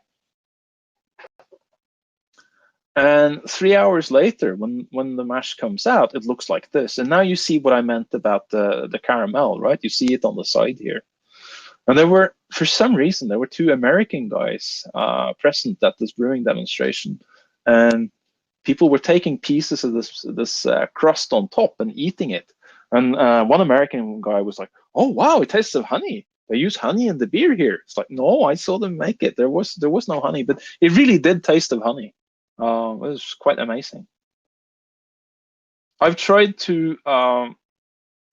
And 3 hours later, when the mash comes out, it looks like this. And now you see what I meant about the caramel, right? You see it on the side here. And there were, for some reason, there were two American guys present at this brewing demonstration, and people were taking pieces of this crust on top and eating it. And one American guy was like, "Oh wow, it tastes of honey. They use honey in the beer here." It's like, no, I saw them make it. There was no honey, but it really did taste of honey. It was quite amazing. I've tried to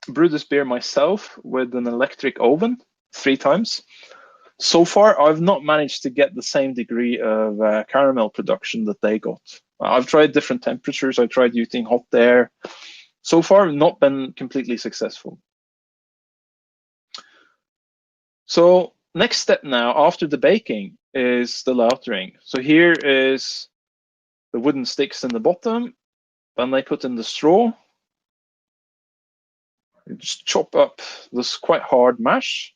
brew this beer myself with an electric oven 3 times. So far, I've not managed to get the same degree of caramel production that they got. I've tried different temperatures. I've tried using hot air. So far, not been completely successful. So next step now, after the baking, is the lautering. So here is the wooden sticks in the bottom. Then they put in the straw. You just chop up this quite hard mash.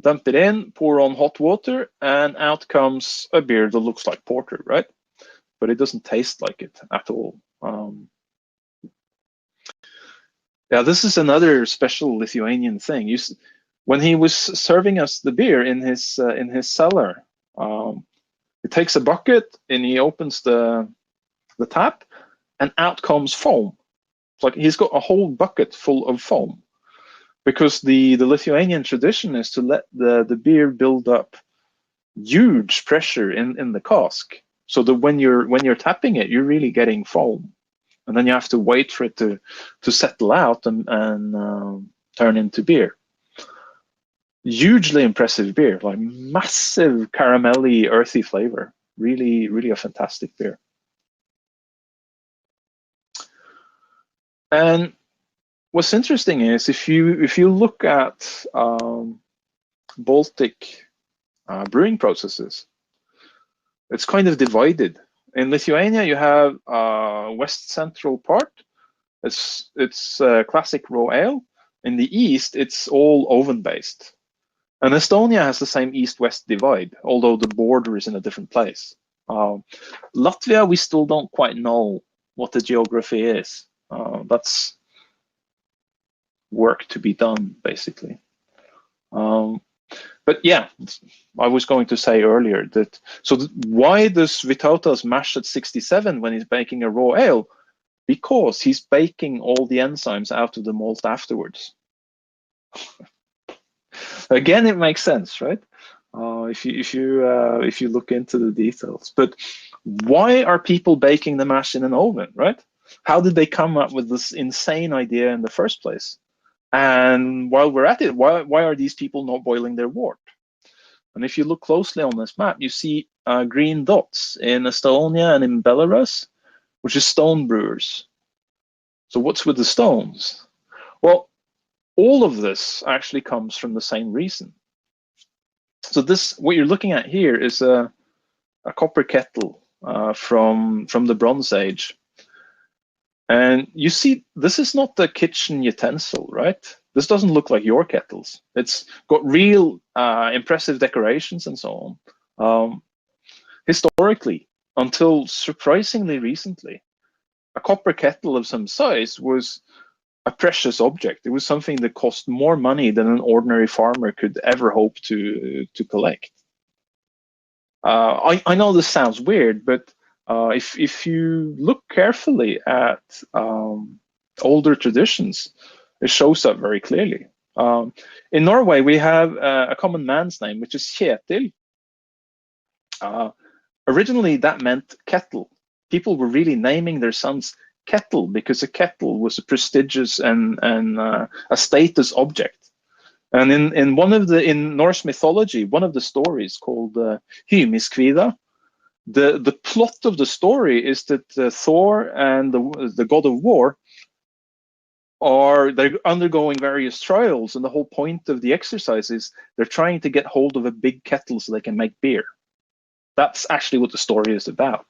Dump it in, pour on hot water, and out comes a beer that looks like porter, right? But it doesn't taste like it at all. Yeah, this is another special Lithuanian thing. When he was serving us the beer in his cellar, he takes a bucket and he opens the tap, and out comes foam. It's like he's got a whole bucket full of foam. Because the Lithuanian tradition is to let the beer build up huge pressure in the cask, so that when you're tapping it, you're really getting foam, and then you have to wait for it to settle out and turn into beer. Hugely impressive beer, like massive caramelly, earthy flavor. Really, really a fantastic beer. And what's interesting is if you look at Baltic brewing processes, it's kind of divided. In Lithuania, you have west central part. It's classic raw ale. In the east, it's all oven based. And Estonia has the same east-west divide, although the border is in a different place. Latvia, we still don't quite know what the geography is. That's work to be done, basically. But yeah, I was going to say earlier that, why does Gutautas mash at 67 when he's baking a raw ale? Because he's baking all the enzymes out of the malt afterwards. Again, it makes sense, right? If you look into the details. But why are people baking the mash in an oven, right? How did they come up with this insane idea in the first place? And while we're at it, why are these people not boiling their wort? And if you look closely on this map, you see green dots in Estonia and in Belarus, which is stone brewers. So what's with the stones? Well, all of this actually comes from the same reason. So what you're looking at here is a copper kettle from the Bronze Age. And you see, this is not the kitchen utensil, right? This doesn't look like your kettles. It's got real impressive decorations and so on. Historically, until surprisingly recently, a copper kettle of some size was a precious object. It was something that cost more money than an ordinary farmer could ever hope to collect. I know this sounds weird, but if you look carefully at older traditions, it shows up very clearly. In Norway, we have a common man's name, which is Kjetil. originally that meant kettle. People were really naming their sons kettle because a kettle was a prestigious and a status object. And in Norse mythology, one of the stories called Hymiskvida, the plot of the story is that Thor and the god of war they're undergoing various trials, and the whole point of the exercise is they're trying to get hold of a big kettle so they can make beer. That's actually what the story is about.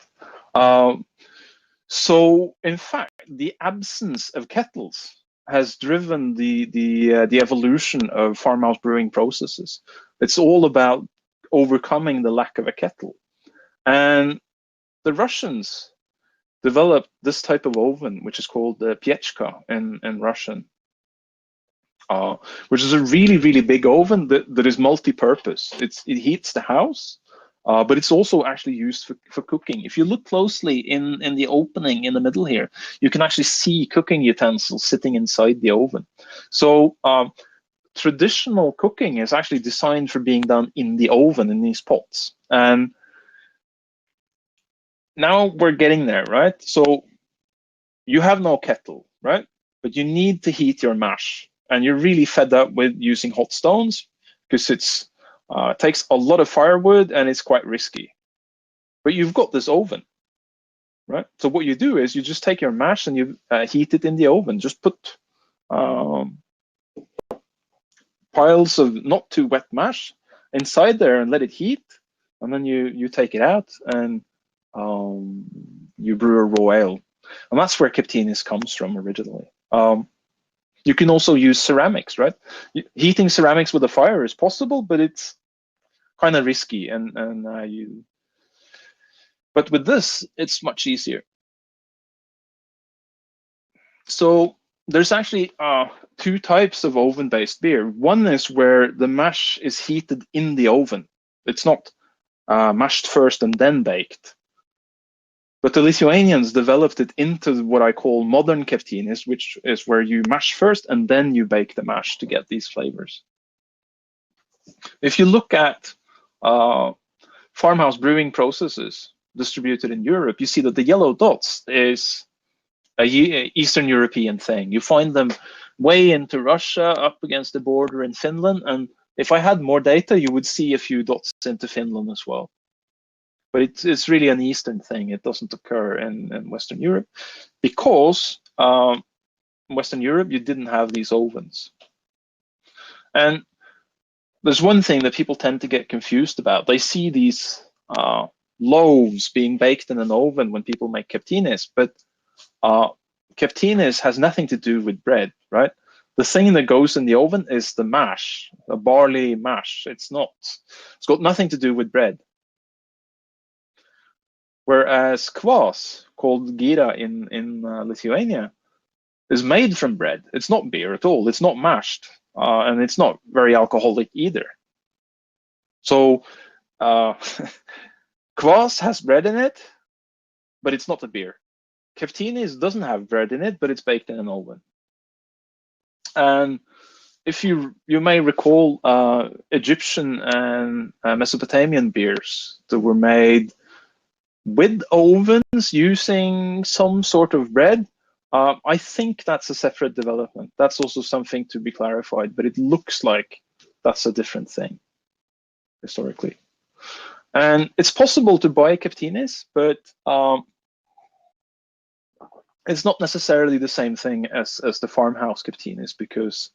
So, in fact, the absence of kettles has driven the evolution of farmhouse brewing processes. It's all about overcoming the lack of a kettle. And the Russians developed this type of oven, which is called the piechka in Russian, which is a really, really big oven that is multi-purpose. It heats the house, but it's also actually used for cooking. If you look closely in the opening in the middle here, you can actually see cooking utensils sitting inside the oven. So traditional cooking is actually designed for being done in the oven in these pots. And now we're getting there, right? So you have no kettle, right? But you need to heat your mash. And you're really fed up with using hot stones because it takes a lot of firewood and it's quite risky. But you've got this oven, right? So what you do is you just take your mash and you heat it in the oven. Just put piles of not too wet mash inside there and let it heat. And then you take it out and you brew a raw ale. And that's where Captinai comes from originally. You can also use ceramics, right? Heating ceramics with a fire is possible, but it's kind of risky. But with this, it's much easier. So there's actually two types of oven-based beer. One is where the mash is heated in the oven. It's not mashed first and then baked. But the Lithuanians developed it into what I call modern Captinai, which is where you mash first and then you bake the mash to get these flavors. If you look at farmhouse brewing processes distributed in Europe, you see that the yellow dots is a Eastern European thing. You find them way into Russia, up against the border in Finland. And if I had more data, you would see a few dots into Finland as well. But it's really an Eastern thing. It doesn't occur in Western Europe because in Western Europe, you didn't have these ovens. And there's one thing that people tend to get confused about. They see these loaves being baked in an oven when people make Captinai, but Captinai has nothing to do with bread, right? The thing that goes in the oven is the mash, the barley mash. It's got nothing to do with bread. Whereas kvass, called gira in Lithuania, is made from bread. It's not beer at all. It's not mashed, and it's not very alcoholic either. So kvass has bread in it, but it's not a beer. Captinai doesn't have bread in it, but it's baked in an oven. And if you may recall Egyptian and Mesopotamian beers that were made with ovens using some sort of bread, I think that's a separate development. That's also something to be clarified, but it looks like that's a different thing historically. And it's possible to buy Captinai, but it's not necessarily the same thing as the farmhouse Captinai, because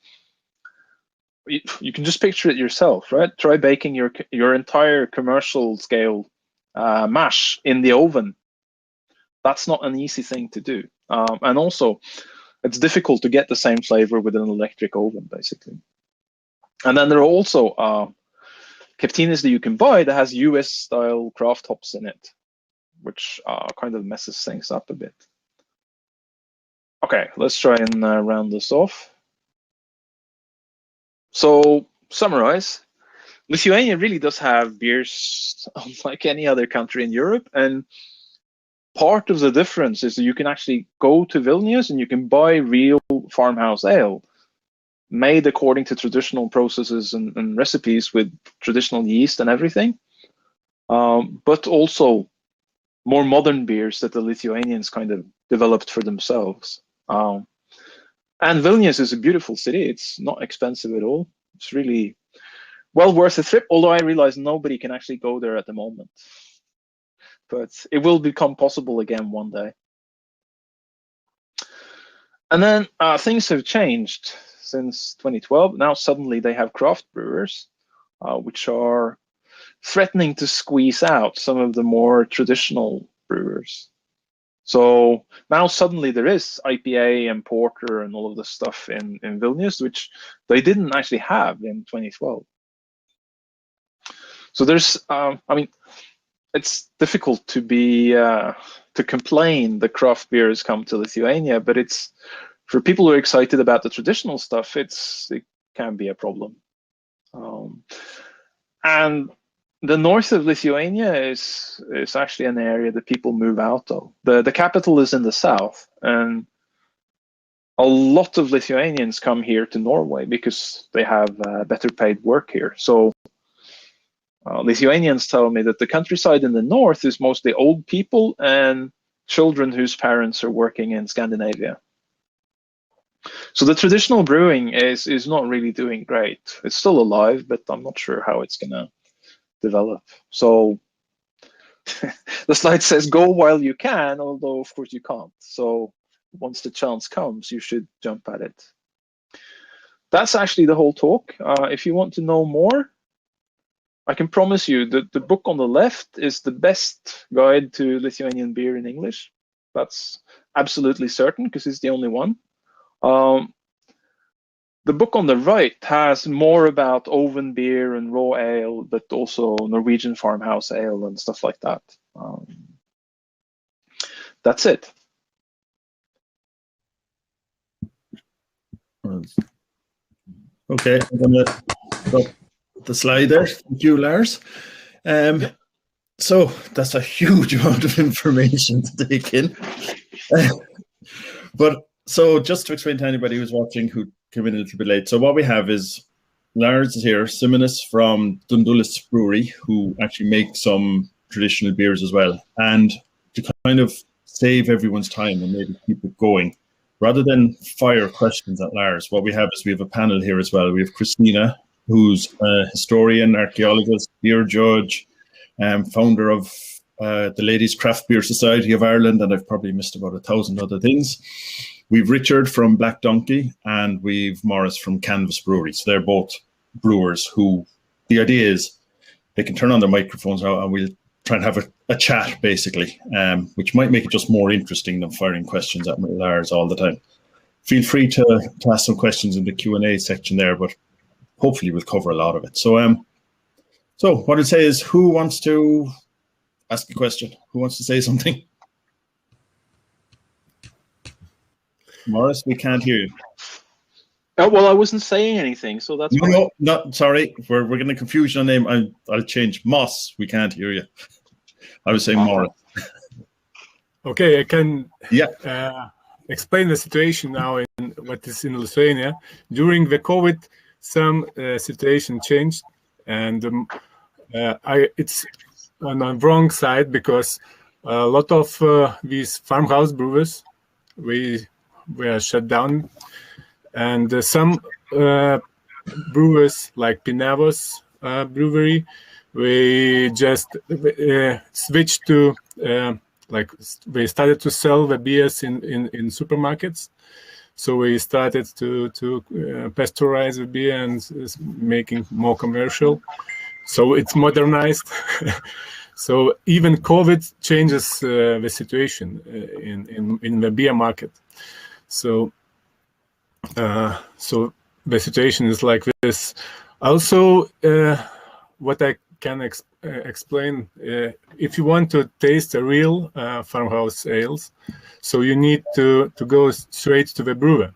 you can just picture it yourself, right? Try baking your entire commercial scale mash in the oven. That's not an easy thing to do. And also, it's difficult to get the same flavor with an electric oven, basically. And then there are also Captinai that you can buy that has US-style craft hops in it, which kind of messes things up a bit. Okay, let's try and round this off. So, summarize. Lithuania really does have beers unlike any other country in Europe, and part of the difference is that you can actually go to Vilnius and you can buy real farmhouse ale made according to traditional processes and recipes with traditional yeast and everything. but also more modern beers that the Lithuanians kind of developed for themselves. And Vilnius is a beautiful city. It's not expensive at all. It's really well worth a trip, although I realize nobody can actually go there at the moment. But it will become possible again one day. And then things have changed since 2012. Now suddenly they have craft brewers, which are threatening to squeeze out some of the more traditional brewers. So now suddenly there is IPA and porter and all of this stuff in Vilnius, which they didn't actually have in 2012. So there's, I mean, it's difficult to be to complain the craft beers come to Lithuania, but it's for people who are excited about the traditional stuff, it can be a problem. And the north of Lithuania is actually an area that people move out of. The capital is in the south, and a lot of Lithuanians come here to Norway because they have better paid work here. So Lithuanians tell me that the countryside in the north is mostly old people and children whose parents are working in Scandinavia. So the traditional brewing is not really doing great. It's still alive, but I'm not sure how it's going to develop. So the slide says go while you can, although of course you can't. So once the chance comes, you should jump at it. That's actually the whole talk. If you want to know more, I can promise you that the book on the left is the best guide to Lithuanian beer in English. That's absolutely certain because it's the only one. The book on the right has more about oven beer and raw ale, but also Norwegian farmhouse ale and stuff like that. That's it. Okay, I'm going to drop the slide there. Thank you, Lars. So that's a huge amount of information to take in. But so just to explain to anybody who's watching who came in a little bit late. So what we have is Lars is here, Simonas from Dundulis Brewery, who actually make some traditional beers as well. And to kind of save everyone's time and maybe keep it going, rather than fire questions at Lars, what we have is we have a panel here as well. We have Christina, who's a historian, archaeologist, beer judge, founder of the Ladies Craft Beer Society of Ireland, and I've probably missed about 1,000 other things. We've Richard from Black Donkey, and we've Marius from Canvas Brewery. So they're both brewers who, the idea is they can turn on their microphones now and we'll try and have a chat, basically, which might make it just more interesting than firing questions at Lars all the time. Feel free to ask some questions in the Q&A section there, but hopefully we'll cover a lot of it. So, so what I'd say is, who wants to ask a question? Who wants to say something? Marius, we can't hear you. Oh, well, I wasn't saying anything, so that's fine. No, not sorry. We're going to confuse your name. I'll change. Moss, we can't hear you. I was saying Marius. Okay, I can explain the situation now in what is in Lithuania. During the COVID, some situation changed, and it's on the wrong side because a lot of these farmhouse brewers were shut down, and some brewers like Piniavos Brewery, we just switched to we started to sell the beers in supermarkets. So we started to pasteurize the beer and making more commercial. So it's modernized. So even COVID changes the situation in the beer market. So so the situation is like this. Also, what I can explain, if you want to taste a real farmhouse ales, so you need to go straight to the brewer,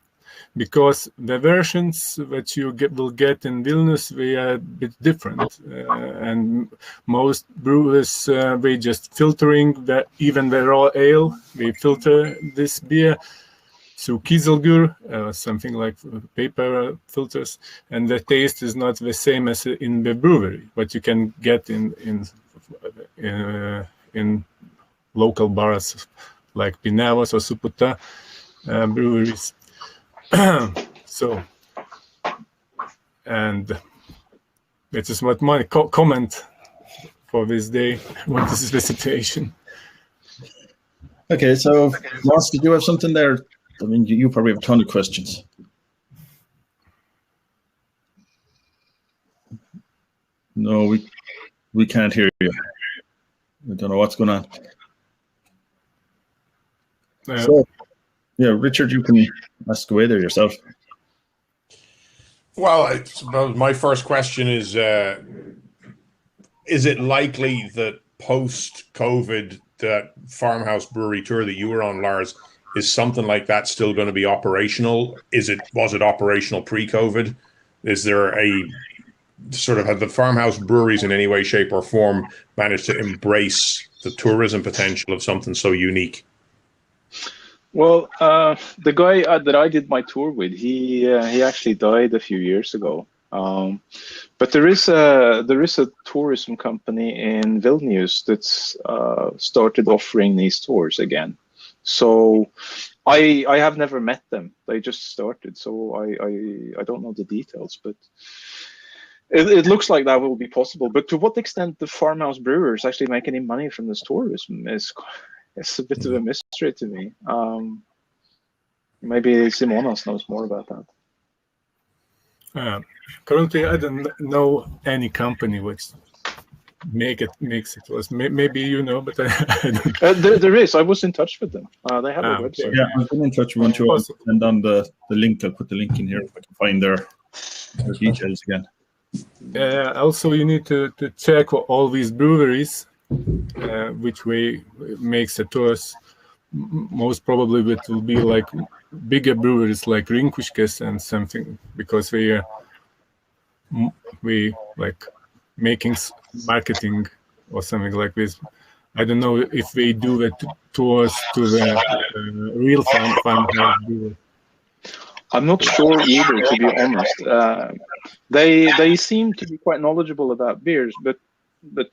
because the versions that you will get in Vilnius, they are a bit different, and most brewers they just filtering even the raw ale. They filter this beer through kieselguhr, something like paper filters, and the taste is not the same as in the brewery, what you can get in in local bars like Piniavos or Suputa breweries. So, and that is what my comment for this day. What is the situation? Okay, so Lars, did you have something there? I mean, you probably have a ton of questions. No, we can't hear you. I don't know what's going on. So, yeah, Richard, you can ask away there yourself. Well, I suppose my first question is it likely that post-COVID, that Farmhouse Brewery tour that you were on, Lars, is something like that still going to be operational? Was it operational pre-COVID? Is there a sort of, have the farmhouse breweries in any way, shape, or form managed to embrace the tourism potential of something so unique? Well, the guy that I did my tour with, he actually died a few years ago. But there is a tourism company in Vilnius that's started offering these tours again. So I have never met them. They just started. So I don't know the details, but it looks like that will be possible. But to what extent the farmhouse brewers actually make any money from this tourism is a bit of a mystery to me. Maybe Simonas knows more about that. Currently, I don't know any company which makes it was. Maybe you know, but I don't. There is. I was in touch with them. They have a website. Yeah, I've been in touch with one. And on the link, I'll put the link in here if I can find their details again. Also, you need to check all these breweries, which way makes the tours. Most probably it will be like bigger breweries like Rinkuškės and something, because we like making marketing or something like this. I don't know if they do the tours to the real farmhouse brewery. I'm not sure either, to be honest. They seem to be quite knowledgeable about beers, but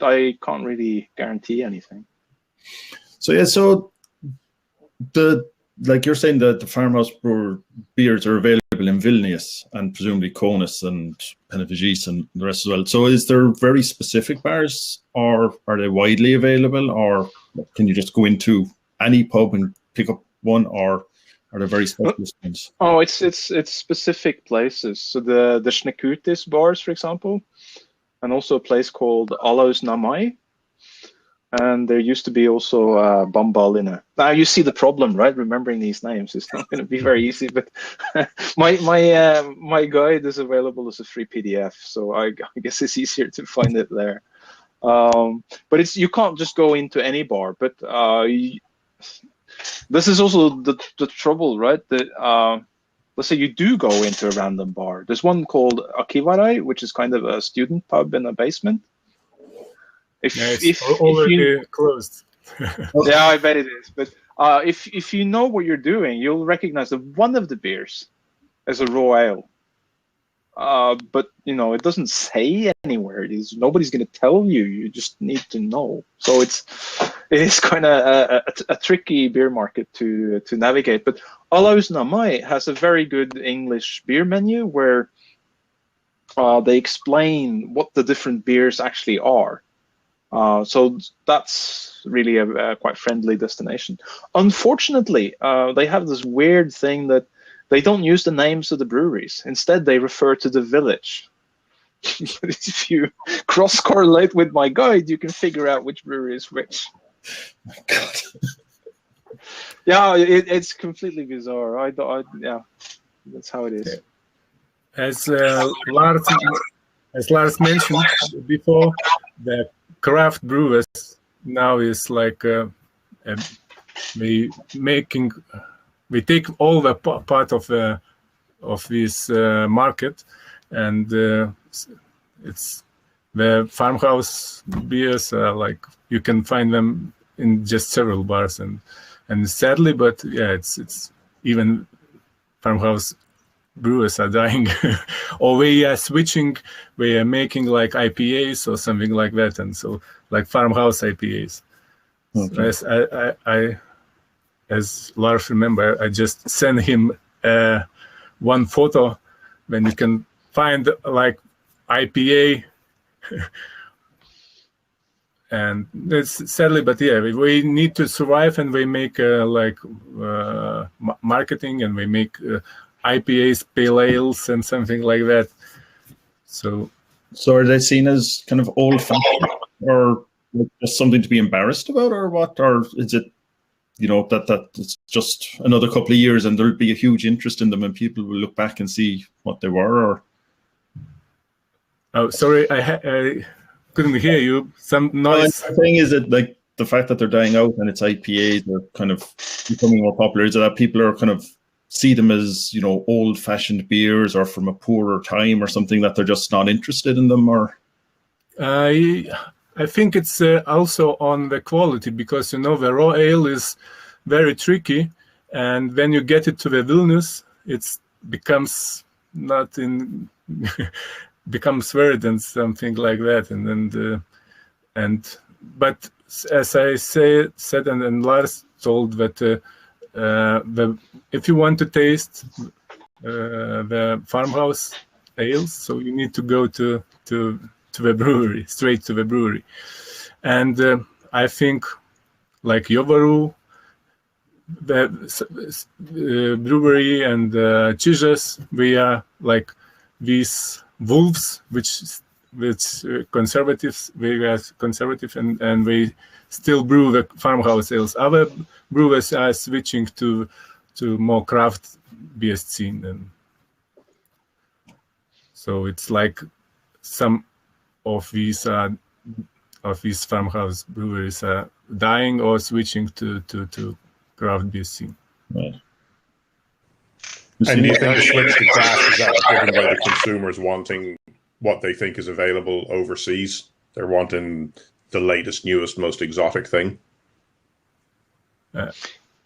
I can't really guarantee anything. So yeah, so like you're saying that the farmhouse brewer beers are available in Vilnius and presumably Kaunas and Piniavos and the rest as well. So is there very specific bars, or are they widely available, or can you just go into any pub and pick up one, or are there very specialist ones? Oh, it's specific places. So the Šnekutis bars, for example, and also a place called Alaus Namai. And there used to be also Bambalina. Now you see the problem, right? Remembering these names is not going to be very easy. But my guide is available as a free PDF, so I guess it's easier to find it there. But you can't just go into any bar. But this is also the trouble, right? That let's say you do go into a random bar. There's one called Akivarai, which is kind of a student pub in a basement. It's already closed. Yeah, I bet it is. But if you know what you're doing, you'll recognize that one of the beers is a raw ale. But it doesn't say anywhere. Nobody's going to tell you. You just need to know. So it is kind of a tricky beer market to navigate. But Alaus Namai has a very good English beer menu where they explain what the different beers actually are. So that's really a quite friendly destination. Unfortunately, they have this weird thing that they don't use the names of the breweries. Instead, they refer to the village. If you cross-correlate with my guide, you can figure out which brewery is which. Oh, God. Yeah, it's completely bizarre. Yeah, that's how it is. As Lars mentioned before, the craft brewers now is like we take all the part of this market, and it's the farmhouse beers. Like you can find them in just several bars, and sadly, but yeah, it's even farmhouse brewers are dying, or we are switching, we are making like IPAs or something like that, and so like farmhouse IPAs. Okay. So as Lars remember, I just sent him one photo when you can find like IPA. And it's sadly, but yeah, we need to survive, and we make marketing, and we make IPAs, pale ales, and something like that. So are they seen as kind of old-fashioned, or just something to be embarrassed about, or what? Or is it, that it's just another couple of years and there'll be a huge interest in them, and people will look back and see what they were? Or oh, sorry, I couldn't hear you. Some noise. The thing is that, like, the fact that they're dying out and it's IPAs, they're kind of becoming more popular. Is it that people are kind of see them as, old-fashioned beers or from a poorer time or something, that they're just not interested in them? Or I think it's also on the quality, because the raw ale is very tricky, and when you get it to the Vilnius, it becomes not in becomes weird and something like that, but as I said, and Lars told that if you want to taste the farmhouse ales, so you need to go to the brewery, straight to the brewery. And I think like Jovaru, the brewery, and Čižas, we are like these wolves, which conservatives, we are conservative, and we still brew the farmhouse ales. Other brewers are switching to more craft beer scene, and so it's like some of these farmhouse breweries are dying or switching to craft beer scene. Right. And do you think the switch to craft is that driven by the consumers wanting what they think is available overseas? They're wanting the latest, newest, most exotic thing.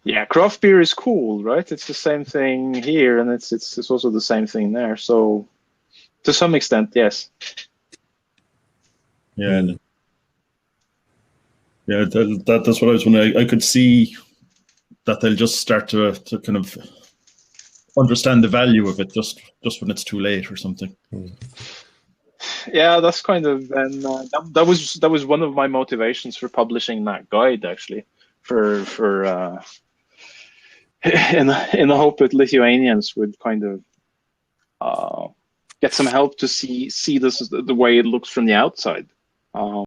Yeah, craft beer is cool, right? It's the same thing here, and it's also the same thing there. So, to some extent, yes. Yeah, that's what I was wondering. I could see that they'll just start to kind of understand the value of it just when it's too late or something. Yeah, that's kind of, and that was one of my motivations for publishing that guide, actually, for in the hope that Lithuanians would kind of get some help to see this the way it looks from the outside. I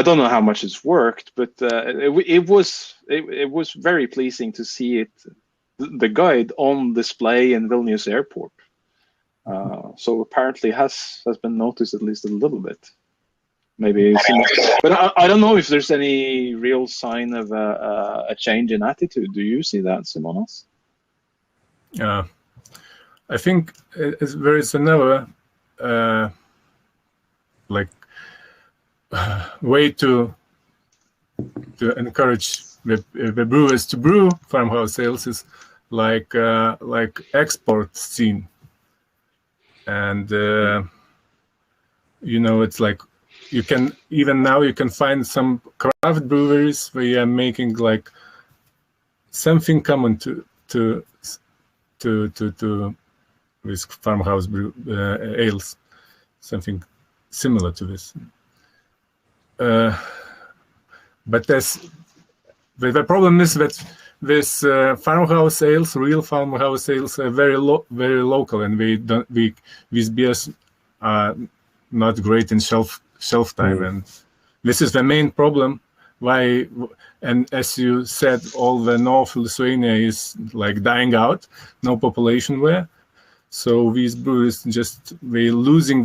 don't know how much it's worked, but it was very pleasing to see the guide on display in Vilnius airport. So apparently has been noticed at least a little bit. Maybe, but I don't know if there's any real sign of a change in attitude. Do you see that, Simonas? I think there is another way to encourage the brewers to brew farmhouse ales is like export scene, and it's like you can find some craft breweries where you are making like something common to with farmhouse ales, something similar to this. But the problem is that this farmhouse ales, real farmhouse ales, are very local, and these beers are not great in shelf time, and this is the main problem. Why? And as you said, all the North Lithuania is like dying out, no population there. So these breweries they losing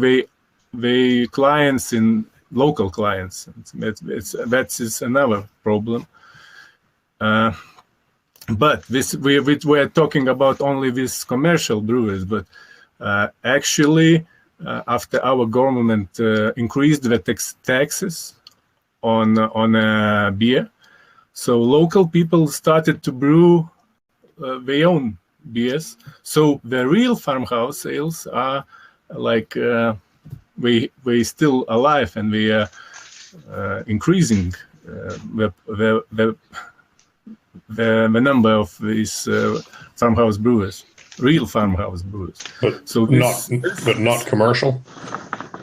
the clients in local clients. That's another problem. But we're talking about only these commercial breweries, but actually, after our government increased the taxes on beer, so local people started to brew their own beers. So the real farmhouse ales are like we still alive, and we are increasing the number of these farmhouse brewers, real farmhouse brewers. But so not commercial.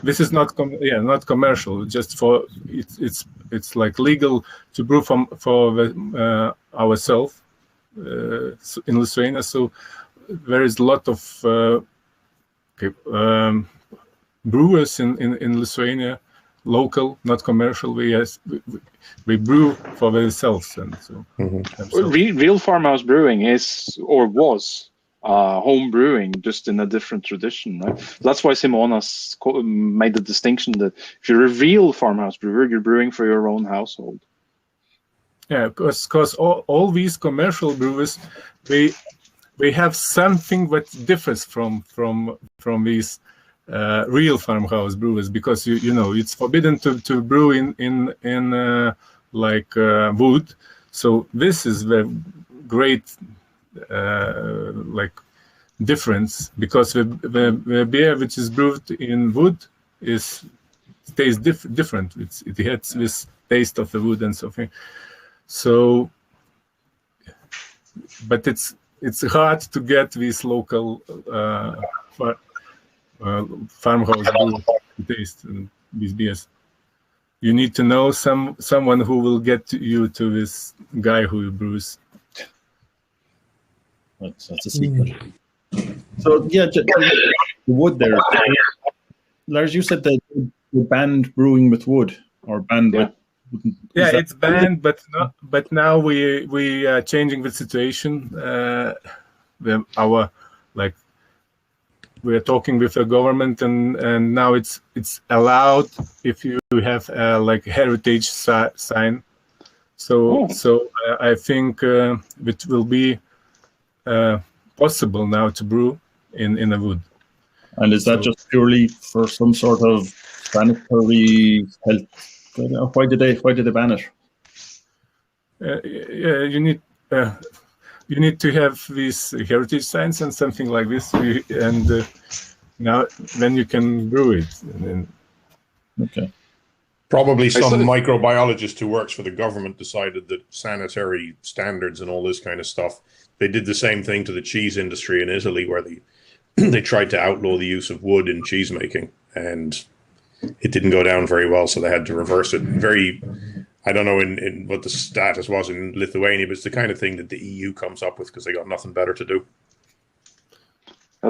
This is not not commercial. Just for it's like legal to brew for ourselves in Lithuania. So there is a lot of brewers in Lithuania, local, not commercial. We brew for themselves, and so. Real farmhouse brewing is or was home brewing, just in a different tradition. Right? That's why Simonas made the distinction that if you're a real farmhouse brewer, you're brewing for your own household. Yeah, because all these commercial brewers, they have something that differs from these real farmhouse brewers, because you know it's forbidden to brew in wood. So this is the great difference, because the beer which is brewed in wood tastes different. It has this taste of the wood and something. So, but it's hard to get these local farmhouse brew taste in these beers. You need to know someone who will get you to this guy who brews. That's a secret. So yeah, the wood there. Lars, you said that you banned brewing with wood, or banned with. Yeah, it's banned, but now we are changing the situation. We are talking with the government, and now it's allowed if you have a heritage sign. So I think it will be possible now to brew in a wood. And is that just purely for some sort of sanitary health? Why did they ban it? Yeah, you need to have these heritage signs and something like this, and now then you can brew it. Okay. Probably some microbiologist who works for the government decided that sanitary standards and all this kind of stuff. They did the same thing to the cheese industry in Italy, where they tried to outlaw the use of wood in cheese making, and it didn't go down very well, so they had to reverse it. I don't know in what the status was in Lithuania, but it's the kind of thing that the EU comes up with because they got nothing better to do.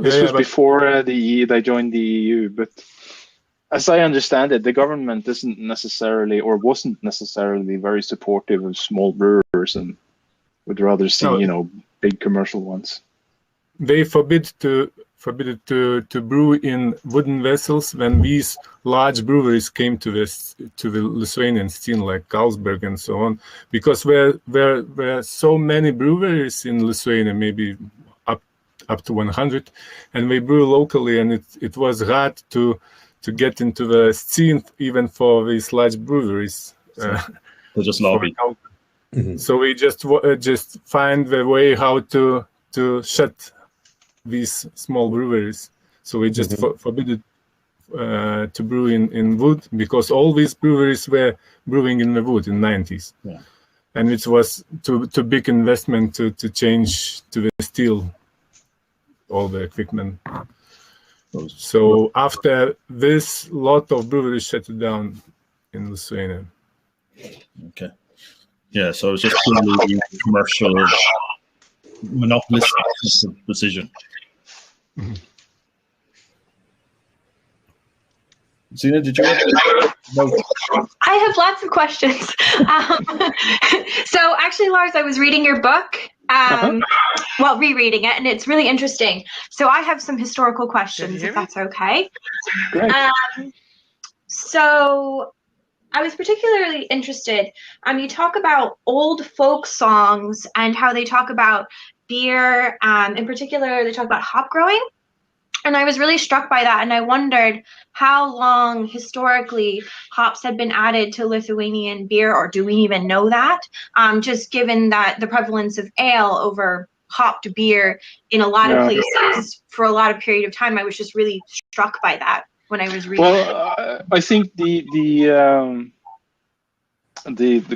This was before they joined the EU, but as I understand it, the government isn't necessarily, or wasn't necessarily, very supportive of small brewers, and would rather see big commercial ones. They forbid to brew in wooden vessels when these large breweries came to the Lithuanian scene, like Carlsberg and so on, because there were so many breweries in Lithuania, maybe up to 100, and they brew locally, and it was hard to get into the scene even for these large breweries. They just lobby. So we just find the way how to shut these small breweries. So we just forbid to brew in wood, because all these breweries were brewing in the wood in the 90s. Yeah. And it was too big investment to change to the steel, all the equipment. So after this, lot of breweries shut down in Lithuania. Okay. Yeah, so it was just purely commercial, monopolistic decision. Mm-hmm. Zina, did you? I have lots of questions. So actually, Lars, I was reading your book, rereading it, and it's really interesting. So I have some historical questions, if that's okay. Great. So I was particularly interested. You talk about old folk songs and how they talk about beer. In particular, they talk about hop growing. And I was really struck by that, and I wondered how long historically hops had been added to Lithuanian beer, or do we even know that? Just given that the prevalence of ale over hopped beer in a lot of places for a lot of period of time. I was just really struck by that when I was reading. Well, I think the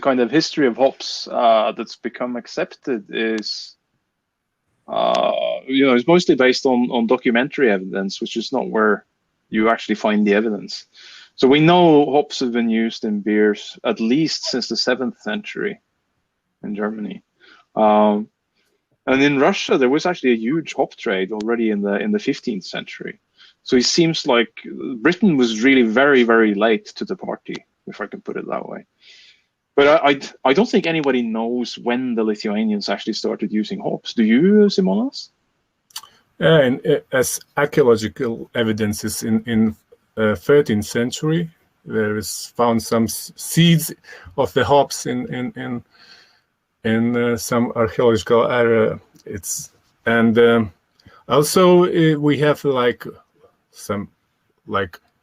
kind of history of hops that's become accepted is, is mostly based on documentary evidence, which is not where you actually find the evidence. So we know hops have been used in beers at least since the 7th century in Germany. And in Russia, there was actually a huge hop trade already in the 15th century. So it seems like Britain was really very, very late to the party, if I can put it that way. But I don't think anybody knows when the Lithuanians actually started using hops. Do you, Simonas? And as archaeological evidences in 13th century, there is found some seeds of the hops in some archaeological area. Also we have some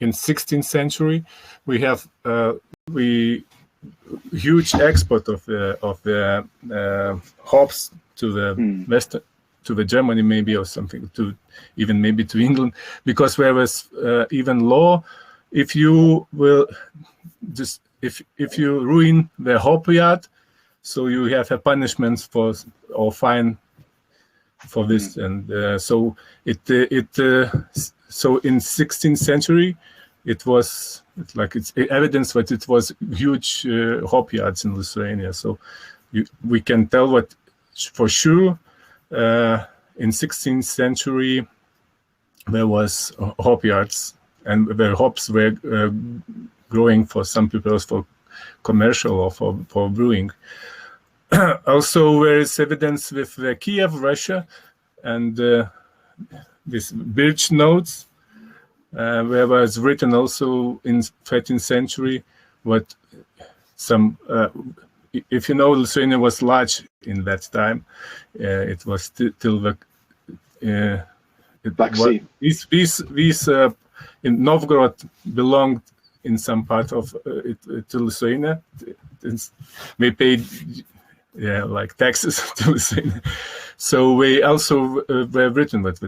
in 16th century we have huge export of the hops to the western, to the Germany maybe, or something, to even maybe to England, because there was even law, if you will just if you ruin the hop yard, so you have a punishment for or fine for this. And so so in 16th century it's evidence that it was huge hop yards in Lithuania. So we can tell what for sure in 16th century there was hop yards, and the hops were growing for some purpose, for commercial or for brewing. Also there is evidence with the Kiev, Russia, and this birch notes, where was written also in 13th century what some, if you know, Lithuania was large in that time. It was till the Black Sea. These in Novgorod belonged in some part of to Lithuania. We paid taxes to Lithuania. So we also were written that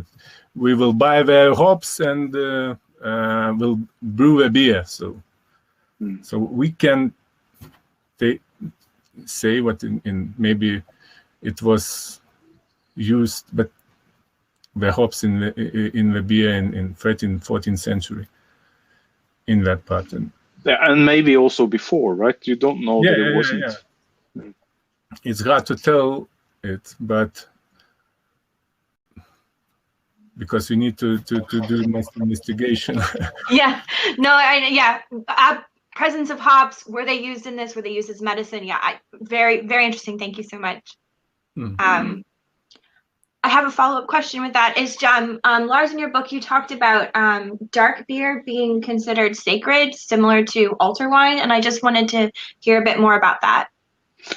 we will buy their hops and will brew a beer. So we can say what in maybe it was used, but the hops in the beer in 13th, 14th century in that pattern. Yeah, and maybe also before, right? You don't know that it wasn't. Yeah. It's hard to tell it, but because we need to do most investigation. Presence of hops, were they used in this? Were they used as medicine? Yeah, very, very interesting. Thank you so much. Mm-hmm. I have a follow-up question with that. Is Lars, in your book, you talked about dark beer being considered sacred, similar to altar wine, and I just wanted to hear a bit more about that.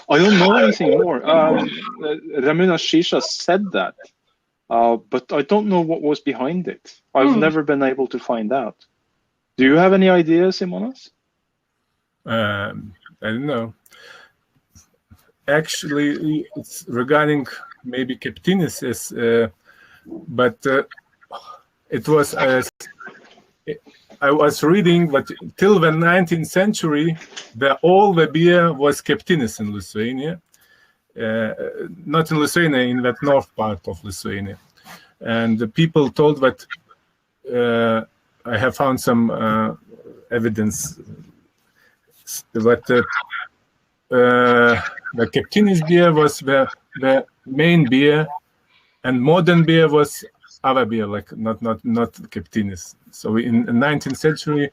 I don't know anything more. Ramuna Shisha said that, but I don't know what was behind it. I've never been able to find out. Do you have any ideas, Simonas? I don't know. Actually, it's regarding maybe Captinai, but it was I was reading that till the 19th century, all the beer was Captinai in Lithuania, not in Lithuania, in that north part of Lithuania, and the people told that I have found some evidence that the Captinai beer was the main beer, and modern beer was other beer, like not Captinai. So in the 19th century,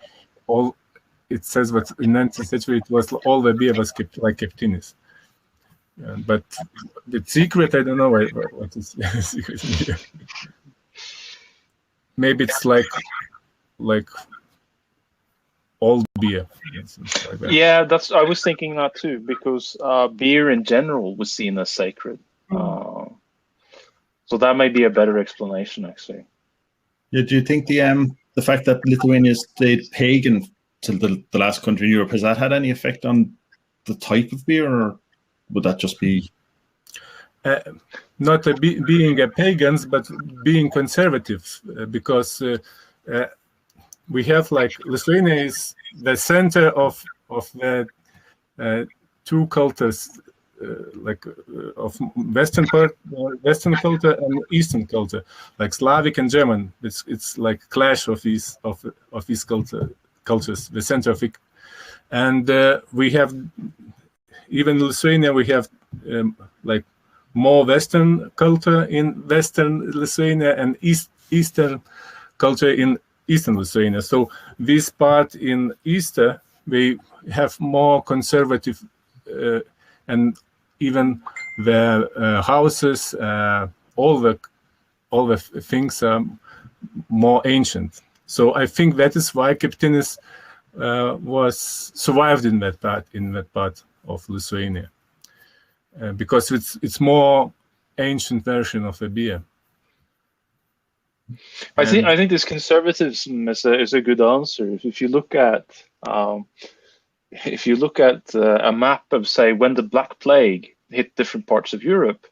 it says that in 19th century it was all the beer was like Captinai. But the secret, I don't know what is secret here. Maybe it's like old beer. Like that. Yeah, I was thinking that too, because beer in general was seen as sacred. So that may be a better explanation, actually. Yeah, do you think the fact that Lithuania stayed pagan till the last country in Europe, has that had any effect on the type of beer, or would that just be? not being a pagans, but being conservative, because we have like Lithuania is the center of the two cultures, of Western culture and Eastern culture, like Slavic and German. It's like clash of these cultures, the center of it. And we have, even in Lithuania, we have like more Western culture in Western Lithuania and Eastern culture in Eastern Lithuania. So this part in Easter, we have more conservative, and even the houses, all the things are more ancient. So I think that is why Captinai was survived in that part of Lithuania, because it's more ancient version of a beer. I think this conservatism is a good answer. If you look at a map of, say, when the Black Plague hit different parts of Europe,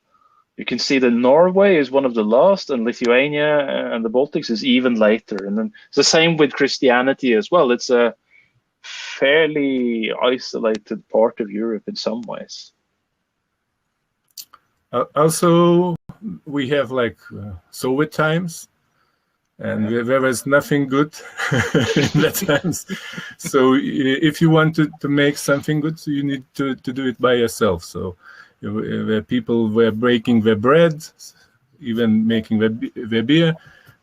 you can see that Norway is one of the last, and Lithuania and the Baltics is even later. And then it's the same with Christianity as well. It's a fairly isolated part of Europe in some ways. Also, we have like Soviet times, and there was nothing good in that times. So if you want to make something good, you need to do it by yourself. So where people were breaking their bread, even making their beer,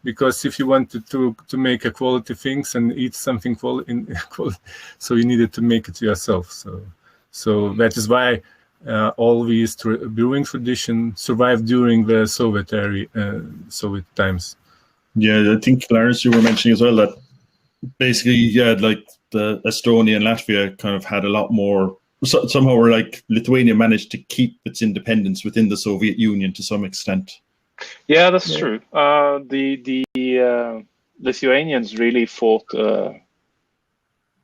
because if you wanted to make a quality things and eat something quality, so you needed to make it yourself. So that is why all these brewing tradition survived during the Soviet times. Yeah, I think, Lars, you were mentioning as well that basically, yeah, like the Estonia and Latvia kind of had a lot more, somehow, or like Lithuania managed to keep its independence within the Soviet Union to some extent. Yeah, that's true. The Lithuanians really fought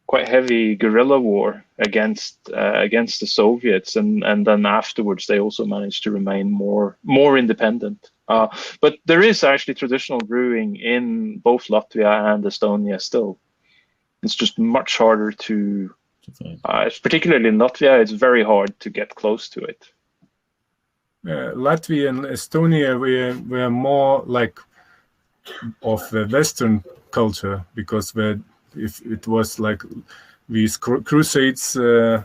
quite heavy guerrilla war against the Soviets, and then afterwards they also managed to remain more independent. But there is actually traditional brewing in both Latvia and Estonia still. It's just much harder to, particularly in Latvia, it's very hard to get close to it. Latvia and Estonia were more like of the Western culture, because if it was like these crusades were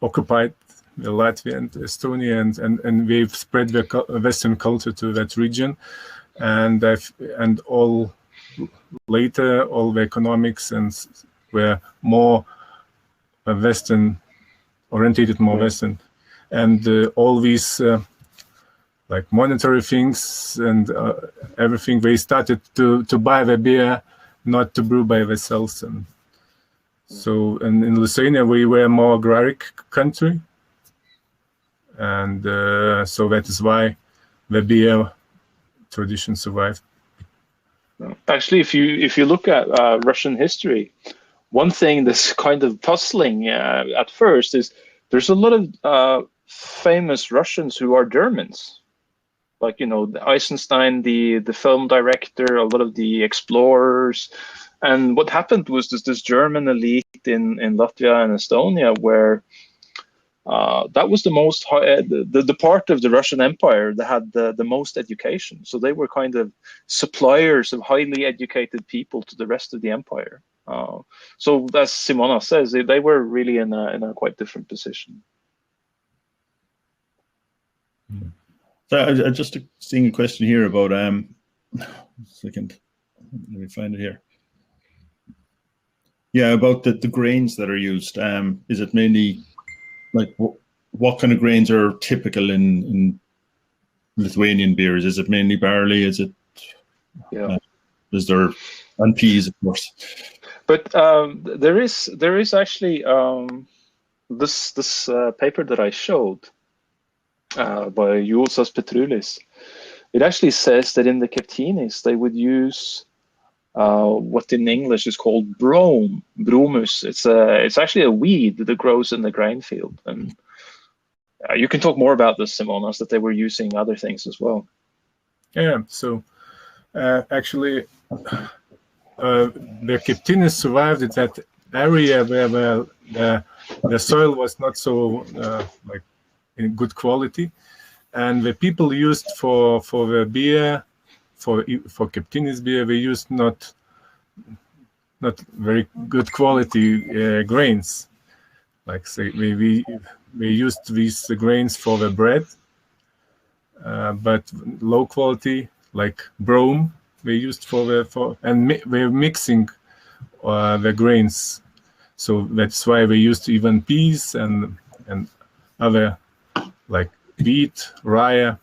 occupied Latvia and Estonia, and we've spread the Western culture to that region, and all later all the economics and were more Western orientated, more Western, and all these like monetary things and everything, they started to buy the beer, not to brew by themselves. And so, and in Lithuania we were more agraric country, and so that is why the beer tradition survived. Actually, if you look at Russian history, one thing that's kind of puzzling at first is there's a lot of famous Russians who are Germans, like, you know, Eisenstein, the film director, a lot of the explorers. And what happened was this German elite in Latvia and Estonia, where that was the most the part of the Russian Empire that had the most education. So they were kind of suppliers of highly educated people to the rest of the empire. So as Simonas says, they were really in a quite different position. So I just seeing a question here about second, let me find it here. Yeah, about the grains that are used. Is it mainly like what kind of grains are typical in Lithuanian beers? Is it mainly barley? Is it? Yeah. Is there, and peas, of course? But there is actually this paper that I showed by Juozas Petrulis. It actually says that in the Captinais they would use what in English is called bromus. It's actually a weed that grows in the grain field, and You can talk more about this, Simonas, that they were using other things as well. Yeah, so actually, the Captinai survived in that area where the soil was not so like in good quality, and the people used for the beer, for Captinai's beer, they used not very good quality grains. Like say we used these grains for the bread, but low quality like brome they used we're mixing the grains, so that's why we used even peas and other like wheat, rye.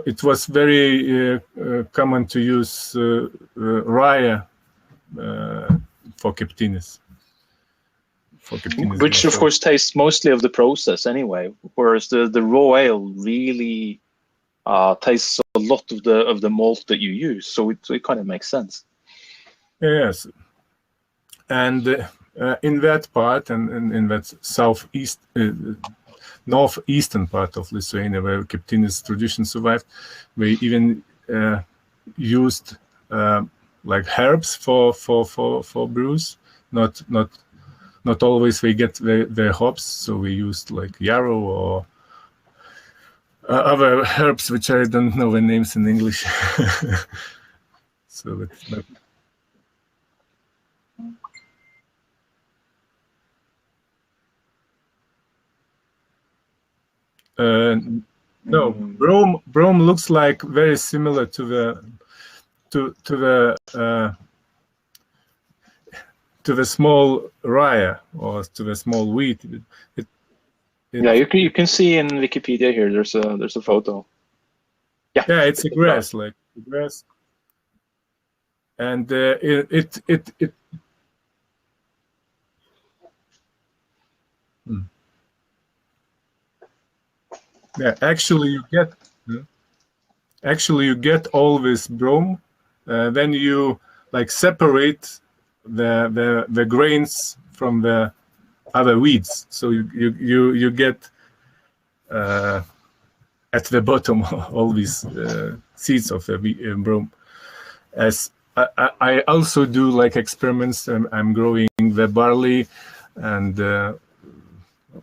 It was very common to use rye for Captinais. Which of course tastes mostly of the process anyway, whereas the raw ale really tastes a lot of the malt that you use, so it kind of makes sense. Yes, and in that part and in that southeast, northeastern part of Lithuania, where Captinai's tradition survived, we even used like herbs for brews. Not always we get the hops, so we used like yarrow or other herbs which I don't know the names in English. So it's not. No, brome looks like very similar to the small rye or to the small wheat. Yeah, you can see in Wikipedia here. There's a photo. Yeah, it's a grass, like grass, and it. Yeah, actually you get all this brome, then you like separate the grains from the other weeds, so you get at the bottom all these seeds of the brome. As I also do like experiments, I'm growing the barley and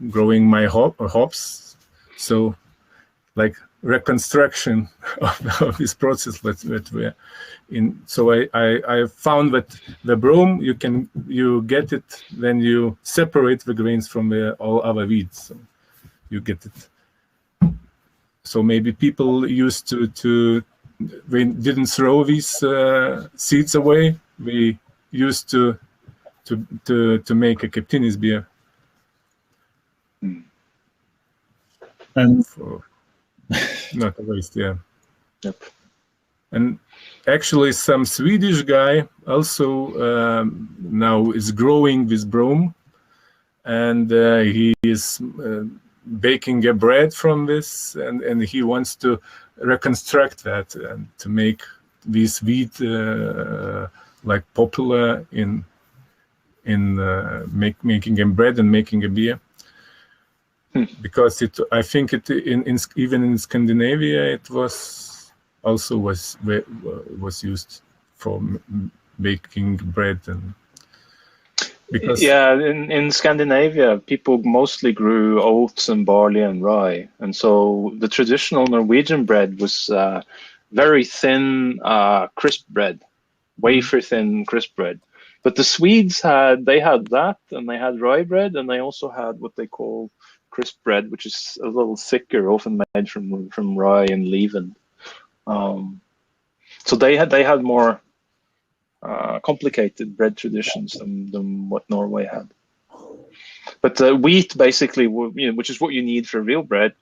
growing my hops, so like reconstruction of this process that we're in. So I found that the brome you get it, then you separate the grains from all other weeds, so you get it. So maybe people used to they didn't throw these seeds away. We used to make a Captinai's beer. And not a waste, yeah. Yep. And actually, some Swedish guy also now is growing this brome, and he is baking a bread from this, and he wants to reconstruct that and to make this wheat like popular in making a bread and making a beer. Because I think even in Scandinavia it was used for baking bread, and because in Scandinavia people mostly grew oats and barley and rye, and so the traditional Norwegian bread was very thin, crisp bread, wafer thin crisp bread. But the Swedes had that, and they had rye bread, and they also had what they call crisp bread, which is a little thicker, often made from rye and leaven. So they had more complicated bread traditions than what Norway had. But wheat, basically, which is what you need for real bread,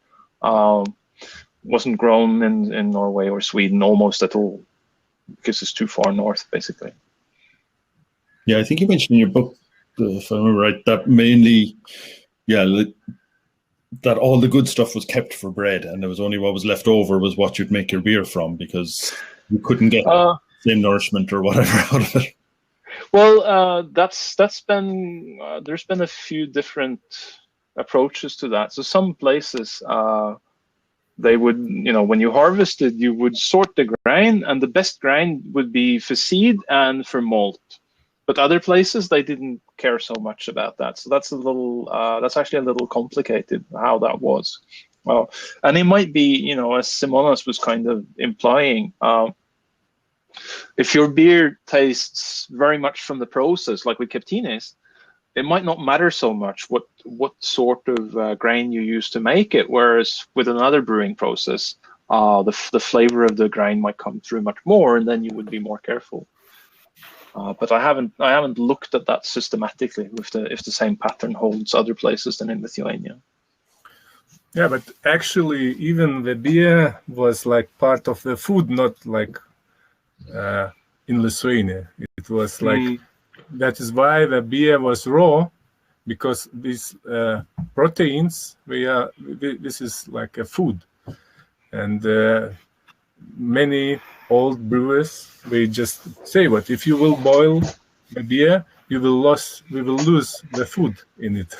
wasn't grown in Norway or Sweden almost at all, because it's too far north, basically. Yeah, I think you mentioned in your book, if I remember right, that mainly, that all the good stuff was kept for bread, and there was only what was left over was what you'd make your beer from, because you couldn't get the same nourishment or whatever out of it. Well, that's been there's been a few different approaches to that. So some places, they would, when you harvested, you would sort the grain, and the best grain would be for seed and for malt. But other places, they didn't care so much about that. So that's that's actually a little complicated how that was. Well, and it might be, as Simonas was kind of implying, if your beer tastes very much from the process, like with Captinais, it might not matter so much what sort of grain you use to make it. Whereas with another brewing process, the flavor of the grain might come through much more, and then you would be more careful. But I haven't looked at that systematically if the same pattern holds other places than in Lithuania. Yeah, but actually, even the beer was like part of the food, not like in Lithuania. It was like that is why the beer was raw, because these proteins, this is like a food, and many old brewers, they just say, "What if you will boil the beer, we will lose the food in it."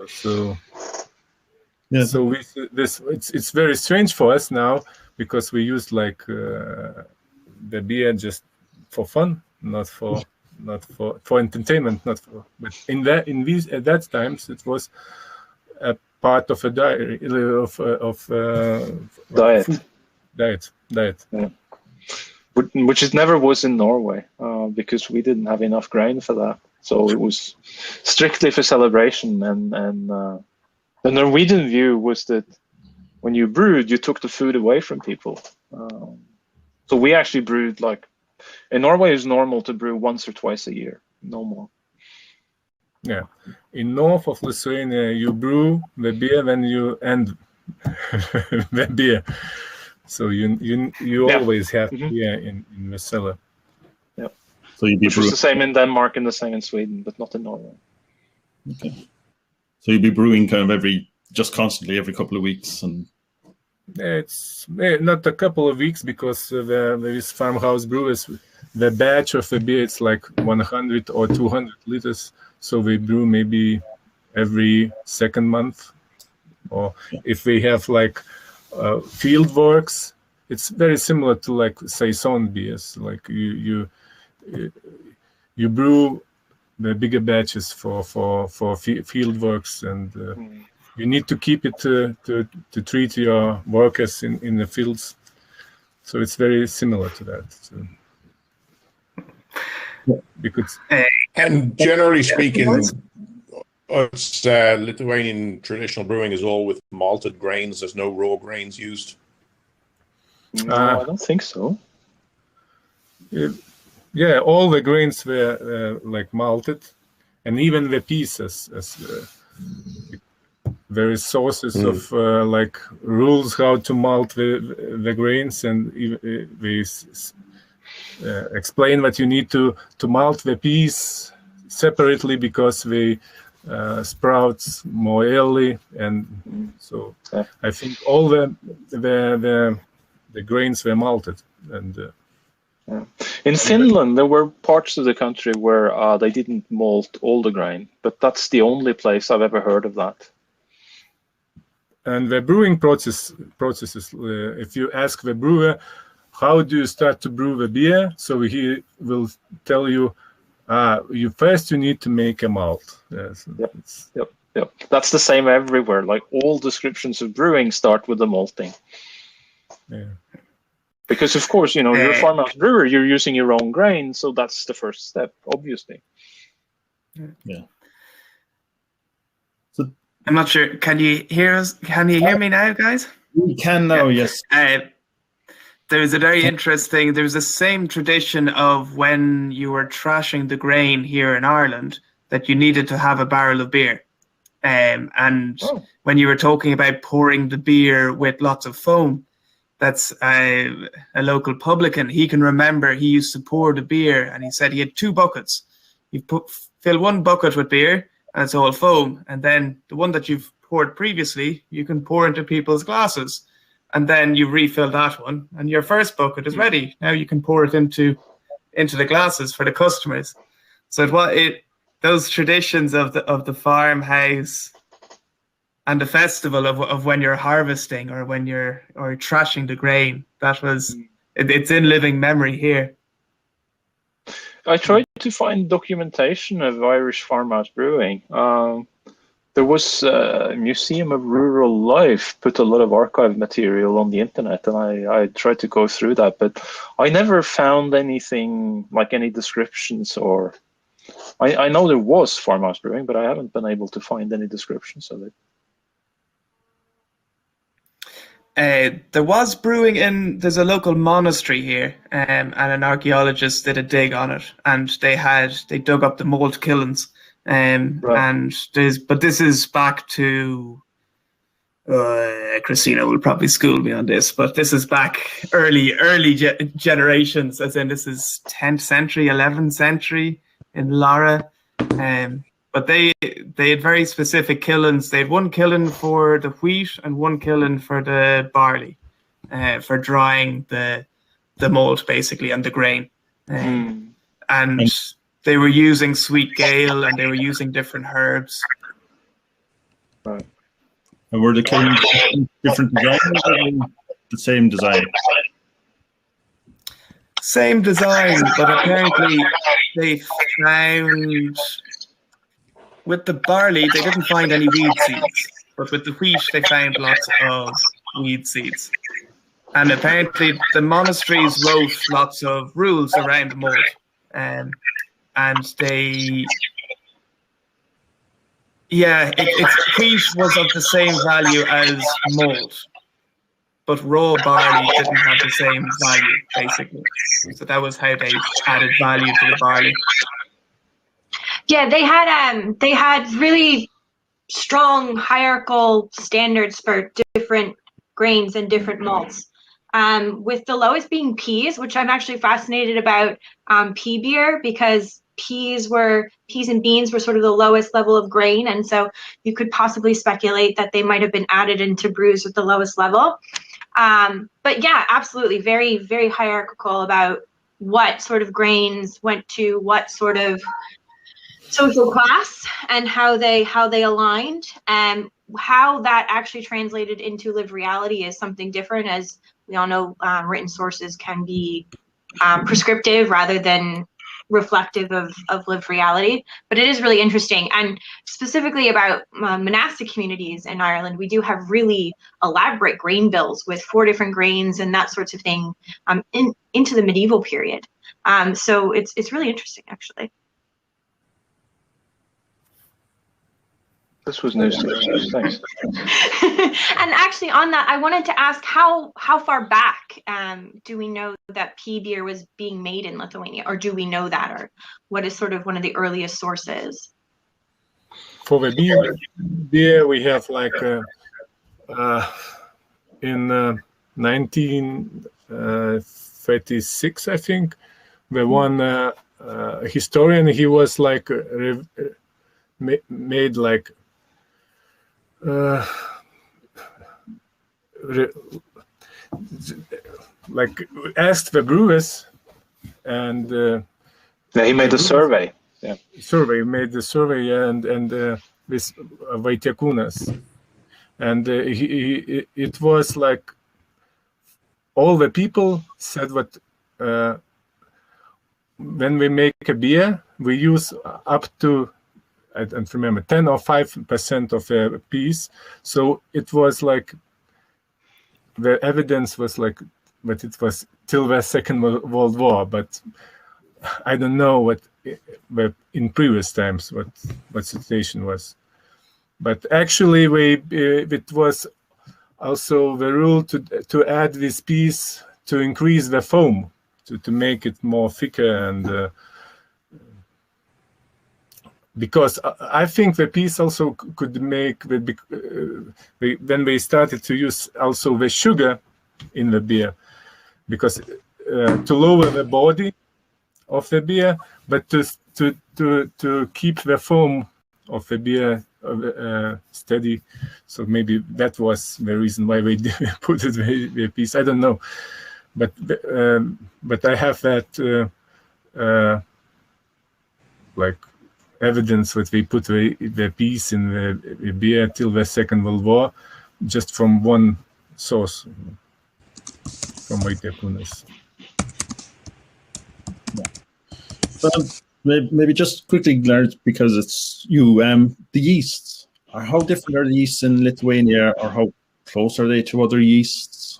So it's very strange for us now, because we use like the beer just for fun, not for entertainment, but at that times it was a part of a diet diet. Yeah. Which it never was in Norway, because we didn't have enough grain for that. So it was strictly for celebration, and the Norwegian view was that when you brewed, you took the food away from people. So we actually brewed, like, in Norway it's normal to brew once or twice a year, no more. Yeah, in north of Lithuania, you brew the beer when you end the beer. So you always have beer in the cellar. Yeah. So which was the same in Denmark and the same in Sweden, but not in Norway. Okay. So you'd be brewing kind of constantly every couple of weeks, and it's not a couple of weeks, because there is farmhouse brewers. The batch of the beer, it's like 100 or 200 liters. So we brew maybe every second month, or if we have like field works, it's very similar to like saison beers. Like you brew the bigger batches for field works, and you need to keep it to treat your workers in the fields. So it's very similar to that. So, because and generally speaking, Lithuanian traditional brewing is all with malted grains. There's no raw grains used. No, I don't think so. Yeah, all the grains were like malted, and even the pieces. There is sources of like rules how to malt the grains, and they explain that you need to malt the peas separately, because they sprouts more early, and so I think all the grains were malted. And in Finland, there were parts of the country where they didn't malt all the grain, but that's the only place I've ever heard of that. And the brewing processes, if you ask the brewer, how do you start to brew the beer? So he will tell you, you need to make a malt. Yes. Yep. That's the same everywhere. Like, all descriptions of brewing start with the malting. Yeah. Because of course, you're a farmhouse brewer, you're using your own grain, so that's the first step, obviously. Yeah. I'm not sure. Can you hear us? Can you hear me now, guys? We can now, yes. There's a very interesting, there's the same tradition of when you were trashing the grain here in Ireland, that you needed to have a barrel of beer. When you were talking about pouring the beer with lots of foam, that's a local publican. He can remember he used to pour the beer, and he said he had 2 buckets. You fill one bucket with beer, and it's all foam. And then the one that you've poured previously, you can pour into people's glasses. And then you refill that one, and your first bucket is ready. Now you can pour it into the glasses for the customers. So those traditions of the farmhouse and the festival of when you're harvesting or when you're trashing the grain, it's in living memory here. I tried to find documentation of Irish farmhouse brewing. There was a Museum of Rural Life put a lot of archive material on the internet, and I tried to go through that, but I never found anything like any descriptions, or I know there was farmhouse brewing, but I haven't been able to find any descriptions of it. There was brewing there's a local monastery here, and an archaeologist did a dig on it, and they dug up the malt kilns, right. But this is back to Christina will probably school me on this, but this is back early generations, as in this is 10th century, 11th century in Lara. But they had very specific kilns. They had one kiln for the wheat and one kiln for the barley, for drying the malt basically and the grain. And they were using sweet gale and they were using different herbs. Right. And were the kilns different designs or the same design? Same design, but apparently they found, with the barley, they didn't find any weed seeds, but with the wheat, they found lots of weed seeds. And apparently the monasteries wrote lots of rules around malt. And they, wheat was of the same value as malt, but raw barley didn't have the same value, basically. So that was how they added value to the barley. Yeah, they had really strong hierarchical standards for different grains and different malts. With the lowest being peas, which I'm actually fascinated about pea beer, because peas and beans were sort of the lowest level of grain, and so you could possibly speculate that they might have been added into brews with the lowest level. But yeah, absolutely, very, very hierarchical about what sort of grains went to what sort of social class and how they aligned, and how that actually translated into lived reality is something different. As we all know, written sources can be prescriptive rather than reflective of lived reality. But it is really interesting, and specifically about monastic communities in Ireland, we do have really elaborate grain bills with 4 different grains and that sorts of thing into the medieval period. So it's really interesting, actually. This was news to me. Thanks. And actually, on that, I wanted to ask how far back do we know that pea beer was being made in Lithuania, or do we know that, or what is sort of one of the earliest sources? For the beer we have like in 1936, I think, the one historian, he was like made like like asked the brewers, and he made a survey. Yeah, made the survey, and this Vaitiekūnas, and it was like all the people said what when we make a beer, we use up to, I don't remember, 10 or 5% of a piece. So it was like, the evidence was like, but it was till the Second World War. But I don't know what in previous times what situation was. But actually, it was also the rule to add this piece to increase the foam, to make it more thicker, and because I think the piece also could make when they started to use also the sugar in the beer, because to lower the body of the beer, but to keep the foam of the beer steady. So maybe that was the reason why they put it the piece. I don't know, but I have that like evidence that we put the peas in the beer till the Second World War, just from one source, from Vaitiekūnas. Maybe just quickly, Lars, because it's you, the yeasts. How different are the yeasts in Lithuania, or how close are they to other yeasts?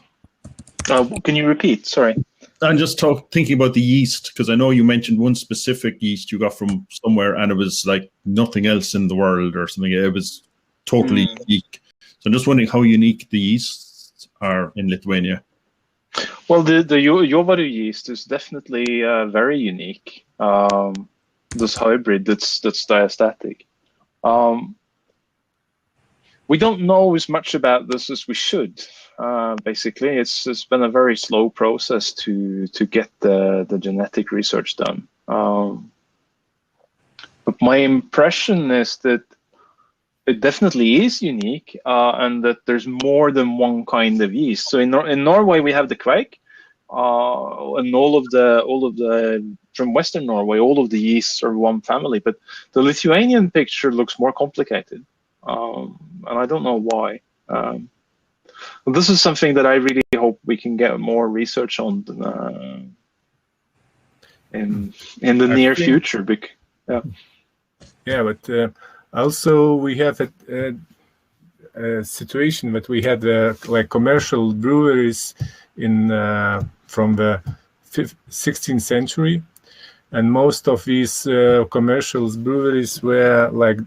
Can you repeat? Sorry. I'm just thinking about the yeast, because I know you mentioned one specific yeast you got from somewhere, and it was like nothing else in the world or something. It was totally unique. So I'm just wondering how unique the yeasts are in Lithuania. Well, the Jovaru yeast is definitely very unique. This hybrid that's diastatic. We don't know as much about this as we should. Basically, it's been a very slow process to get the genetic research done. But my impression is that it definitely is unique, and that there's more than one kind of yeast. So in Norway we have the kveik, and all of the from Western Norway, all of the yeasts are one family. But the Lithuanian picture looks more complicated, and I don't know why. This is something that I really hope we can get more research on in the near future. Yeah, but also we have a situation that we had like commercial breweries in from the 16th century, and most of these commercial breweries were like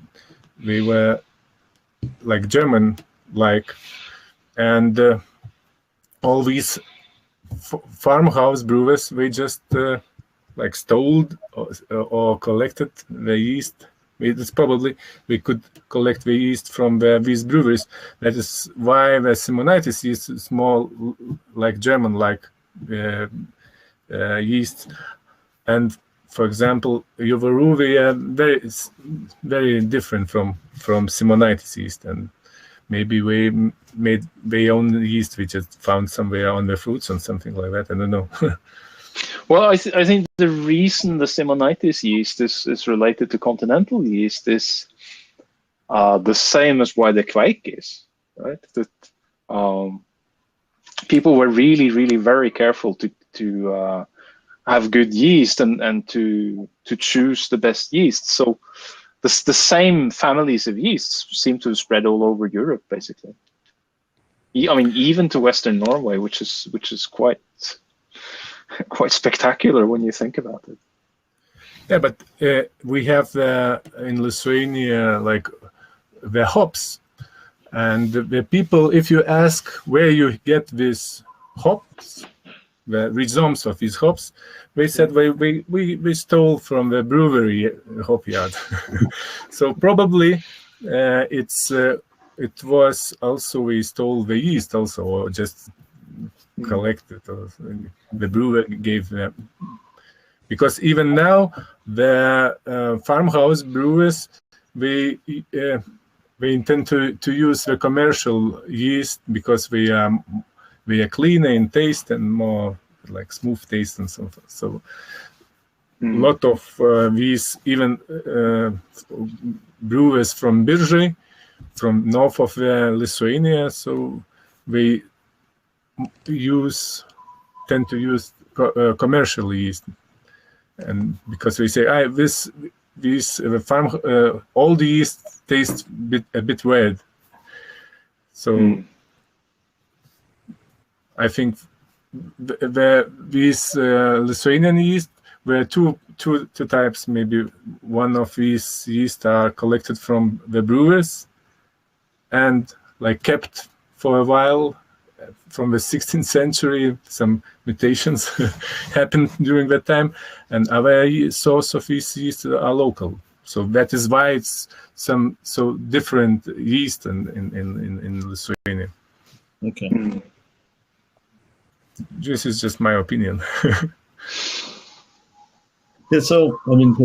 German-like, and all these farmhouse brewers, they just like stole or collected the yeast. It's probably we could collect the yeast from these breweries. That is why the Simonas yeast is more like German-like yeast. And for example, Jovaru, they are very different from Simonas yeast, and maybe we made their own yeast we just found somewhere on the fruits or something like that. I don't know. Well, I think the reason the Simonas yeast is related to continental yeast is the same as why the kveik is, right? That people were really very careful to have good yeast and to choose the best yeast. So the same families of yeasts seem to have spread all over Europe, basically. I mean, even to Western Norway, which is quite spectacular when you think about it. Yeah, but we have in Lithuania like the hops, and the people, if you ask where you get these hops, the rhizomes of these hops, they said we stole from the brewery hop yard. So probably it was also we stole the yeast also, or just collected, or the brewer gave them. Because even now the farmhouse brewers, they intend to use the commercial yeast because they are cleaner in taste and more like smooth taste and so forth. So a lot of these even brewers from Biržai, from north of Lithuania, so they tend to use commercial yeast, and because we say all the yeast tastes a bit weird. So I think these Lithuanian yeast were two types. Maybe one of these yeast are collected from the brewers and like kept for a while. From the 16th century, some mutations happened during that time, and other source of these yeast are local. So that is why it's some so different yeast in Lithuania. Okay. This is just my opinion. Yeah, so I mean,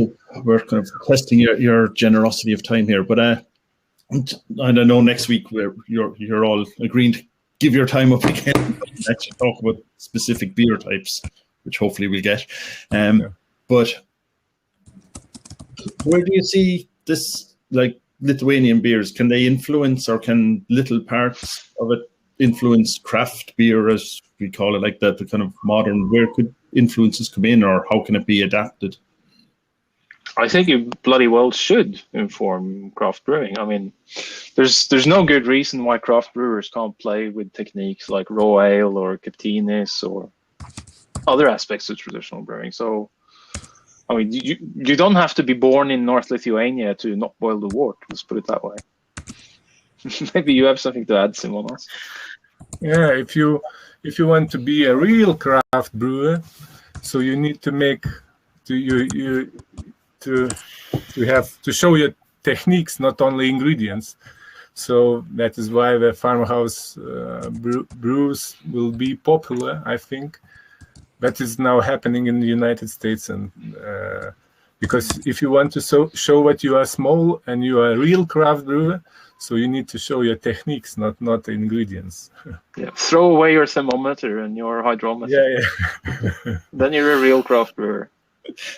we're kind of testing your generosity of time here, but I know next week you're all agreeing to give your time up again and actually talk about specific beer types, which hopefully we'll get. But Where do you see this, like Lithuanian beers? Can they influence, or can little parts of it influence craft beer, as we call it, like the kind of modern? Where could influences come in, or how can it be adapted? I think it bloody well should inform craft brewing. I mean, there's no good reason why craft brewers can't play with techniques like raw ale or Captinai or other aspects of traditional brewing. So, I mean, you don't have to be born in North Lithuania to not boil the wort. Let's put it that way. Maybe you have something to add, Simonas. Yeah, if you want to be a real craft brewer, so you need to make to have to show your techniques, not only ingredients. So that is why the farmhouse brews will be popular, I think. That is now happening in the United States, and because if you want to show that you are small and you are a real craft brewer, so you need to show your techniques, not the ingredients. Yeah, throw away your thermometer and your hydrometer. Yeah. Then you're a real craft brewer.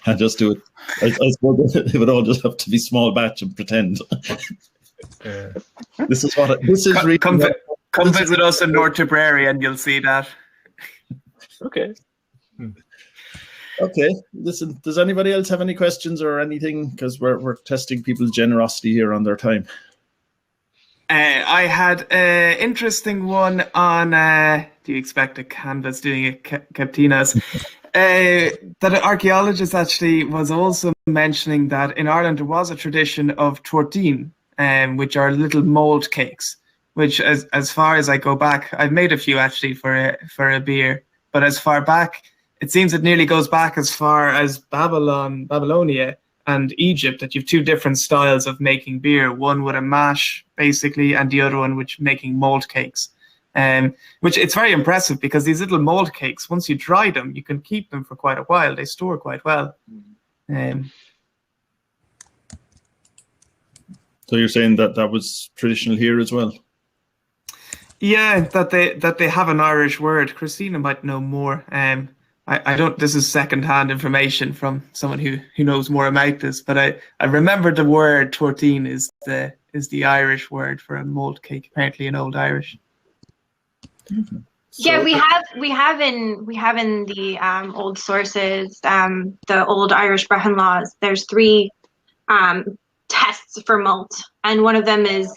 And just do it. I suppose it would all just have to be small batch and pretend. This is really come visit us in North Tipperary and you'll see that. Okay. Okay. Listen, does anybody else have any questions or anything? Because we're testing people's generosity here on their time. I had an interesting one on. Do you expect a canvas doing a Captinas? That an archaeologist actually was also mentioning that in Ireland there was a tradition of Tórtán, which are little mold cakes. Which, as far as I go back, I've made a few actually for a beer. But as far back, it seems it nearly goes back as far as Babylonia and Egypt, that you have two different styles of making beer. One with a mash, basically, and the other one which making malt cakes. Which it's very impressive because these little malt cakes, once you dry them, you can keep them for quite a while. They store quite well. So you're saying that was traditional here as well? Yeah, that they have an Irish word. Christina might know more. I don't. This is second-hand information from someone who knows more about this. But I remember the word Tórtán is the Irish word for a malt cake, apparently in Old Irish. Mm-hmm. Yeah, we have in the old sources, the old Irish Brehon laws. There's 3 tests for malt, and one of them is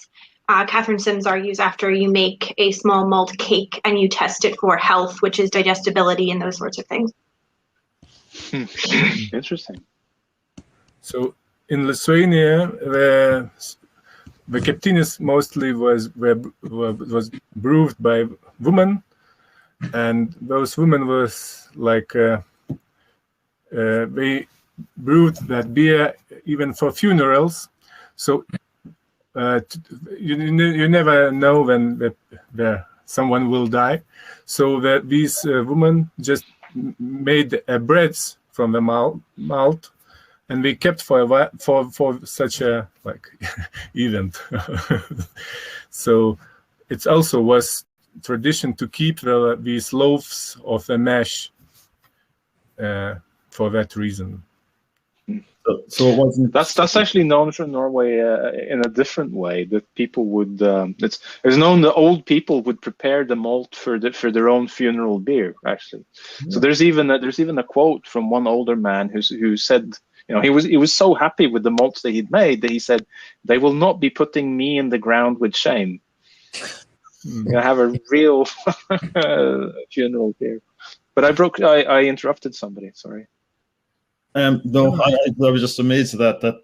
Catherine Sims argues after you make a small malt cake and you test it for health, which is digestibility and those sorts of things. Interesting. So in Lithuania, the Captinai mostly was brewed by women, and those women was like they brewed that beer even for funerals. So you never know when someone will die. So that these women just made breads from the malt, and they kept for a while, for such a event. So it also was tradition to keep these loaves of the mash for that reason. So it wasn't. That's actually known from Norway in a different way. That people would it's known that old people would prepare the malt for their own funeral beer. Actually, so there's even a quote from one older man who said, he was so happy with the malts that he'd made that he said, "They will not be putting me in the ground with shame." I have a real funeral beer. But I interrupted somebody. Sorry. No, I was just amazed at that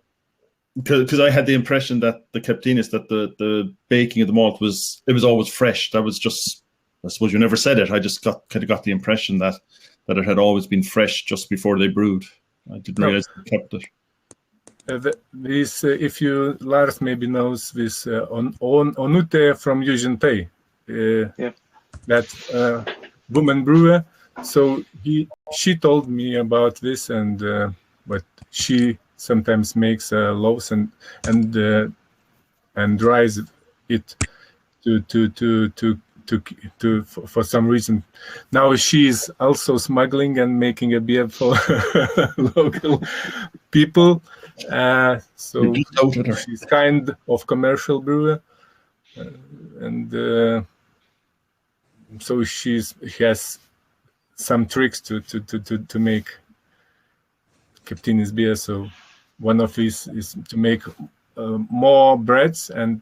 because I had the impression that the Captinai, that the baking of the malt was always fresh. That was just, I suppose you never said it. I just got the impression that it had always been fresh just before they brewed. I didn't realize they kept it. This, if you Lars maybe knows this Onute from Yužintai, that woman brewer. So she told me about this, and but she sometimes makes loaves and dries it to for some reason. Now she's also smuggling and making a beer for local people. So she's kind of commercial brewer, and so she has some tricks to make Captinai's beer. So one of these is to make more breads and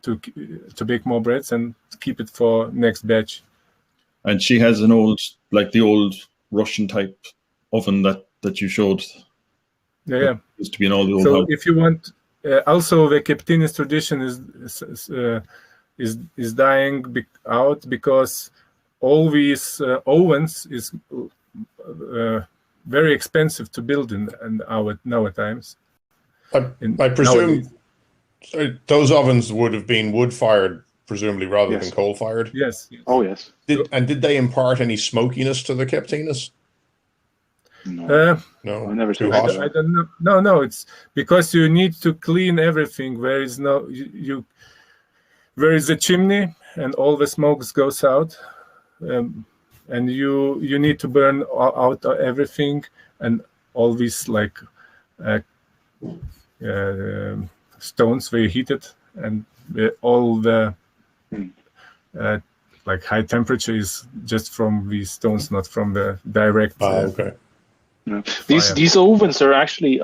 to bake more breads and keep it for next batch. And she has an old, like the old Russian type oven that you showed. Yeah. Used to be in all the old So houses. if you want, also the Captinai's tradition is dying out because all these ovens is very expensive to build in our times. I presume those ovens would have been wood-fired, presumably, rather than coal-fired. Yes. Oh, yes. Did they impart any smokiness to the Captinai's? No. No, I never too saw hot. I don't know. No, it's because you need to clean everything. There is no there is a chimney and all the smoke goes out, and you need to burn out everything and all these like stones were heated and all the like high temperature is just from these stones, not from the direct. Okay. No. These ovens are actually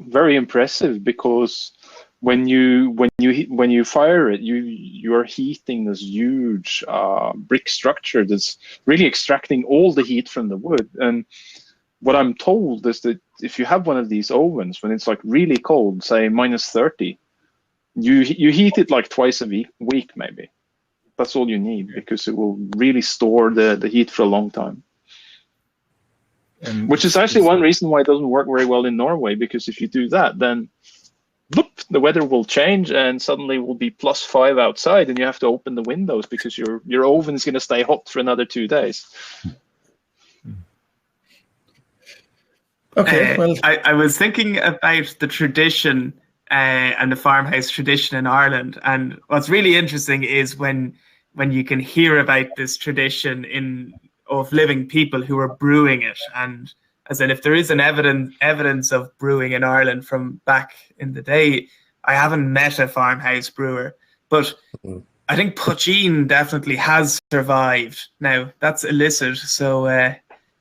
very impressive because when you fire it, you are heating this huge brick structure that's really extracting all the heat from the wood. And what I'm told is that if you have one of these ovens when it's like really cold, say -30, you heat it like twice a week maybe. That's all you need because it will really store the heat for a long time. And which is actually one reason why it doesn't work very well in Norway, because if you do that, then boop, the weather will change and suddenly it will be +5 outside and you have to open the windows because your oven is going to stay hot for another 2 days. Okay, well, I was thinking about the tradition and the farmhouse tradition in Ireland, and what's really interesting is when you can hear about this tradition of living people who are brewing it, and as in if there is an evidence of brewing in Ireland from back in the day. I haven't met a farmhouse brewer, but I think poitín definitely has survived. Now that's illicit, so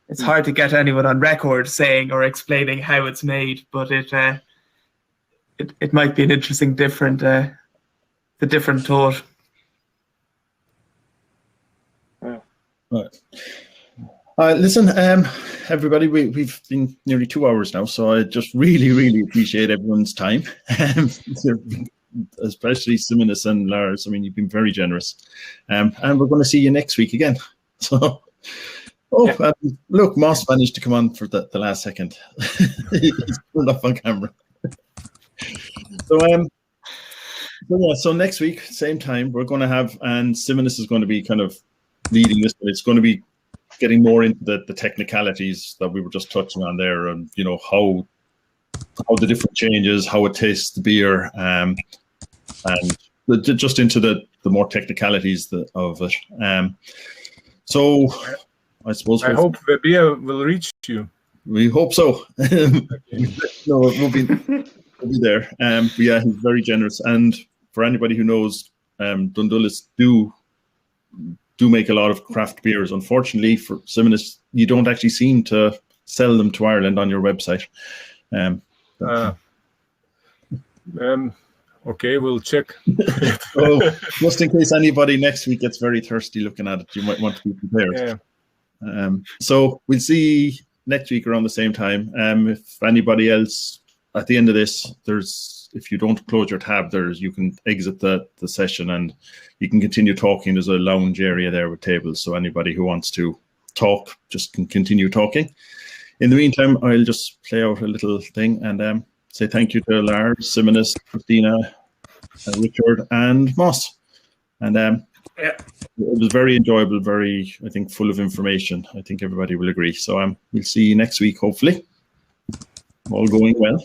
it's hard to get anyone on record saying or explaining how it's made, but it might be an interesting different thought. Right. Listen, everybody, we've been nearly 2 hours now, so I just really, really appreciate everyone's time, especially Simonas and Lars. I mean, you've been very generous, and we're going to see you next week again. So, look, Moss managed to come on for the last second. He's pulled up on camera. So next week, same time, we're going to have, and Simonas is going to be kind of leading this, but it's going to be getting more into the technicalities that we were just touching on there, and how the different changes, how it tastes the beer, and just into the more technicalities of it. So I suppose I hope the beer will reach you. We hope so. No, we'll be there. But yeah, he's very generous, and for anybody who knows, Dundulis do make a lot of craft beers. Unfortunately for Simonas, you don't actually seem to sell them to Ireland on your website. Okay, we'll check. So just in case anybody next week gets very thirsty looking at it, you might want to be prepared. Yeah. So we'll see next week around the same time. If anybody else at the end of this, if you don't close your tab, you can exit the session and you can continue talking. There's a lounge area there with tables, so anybody who wants to talk just can continue talking. In the meantime, I'll just play out a little thing and say thank you to Lars, Simonas, Christina, Richard, and Moss. And it was very enjoyable, very, I think, full of information. I think everybody will agree. So we'll see you next week, hopefully. All going well.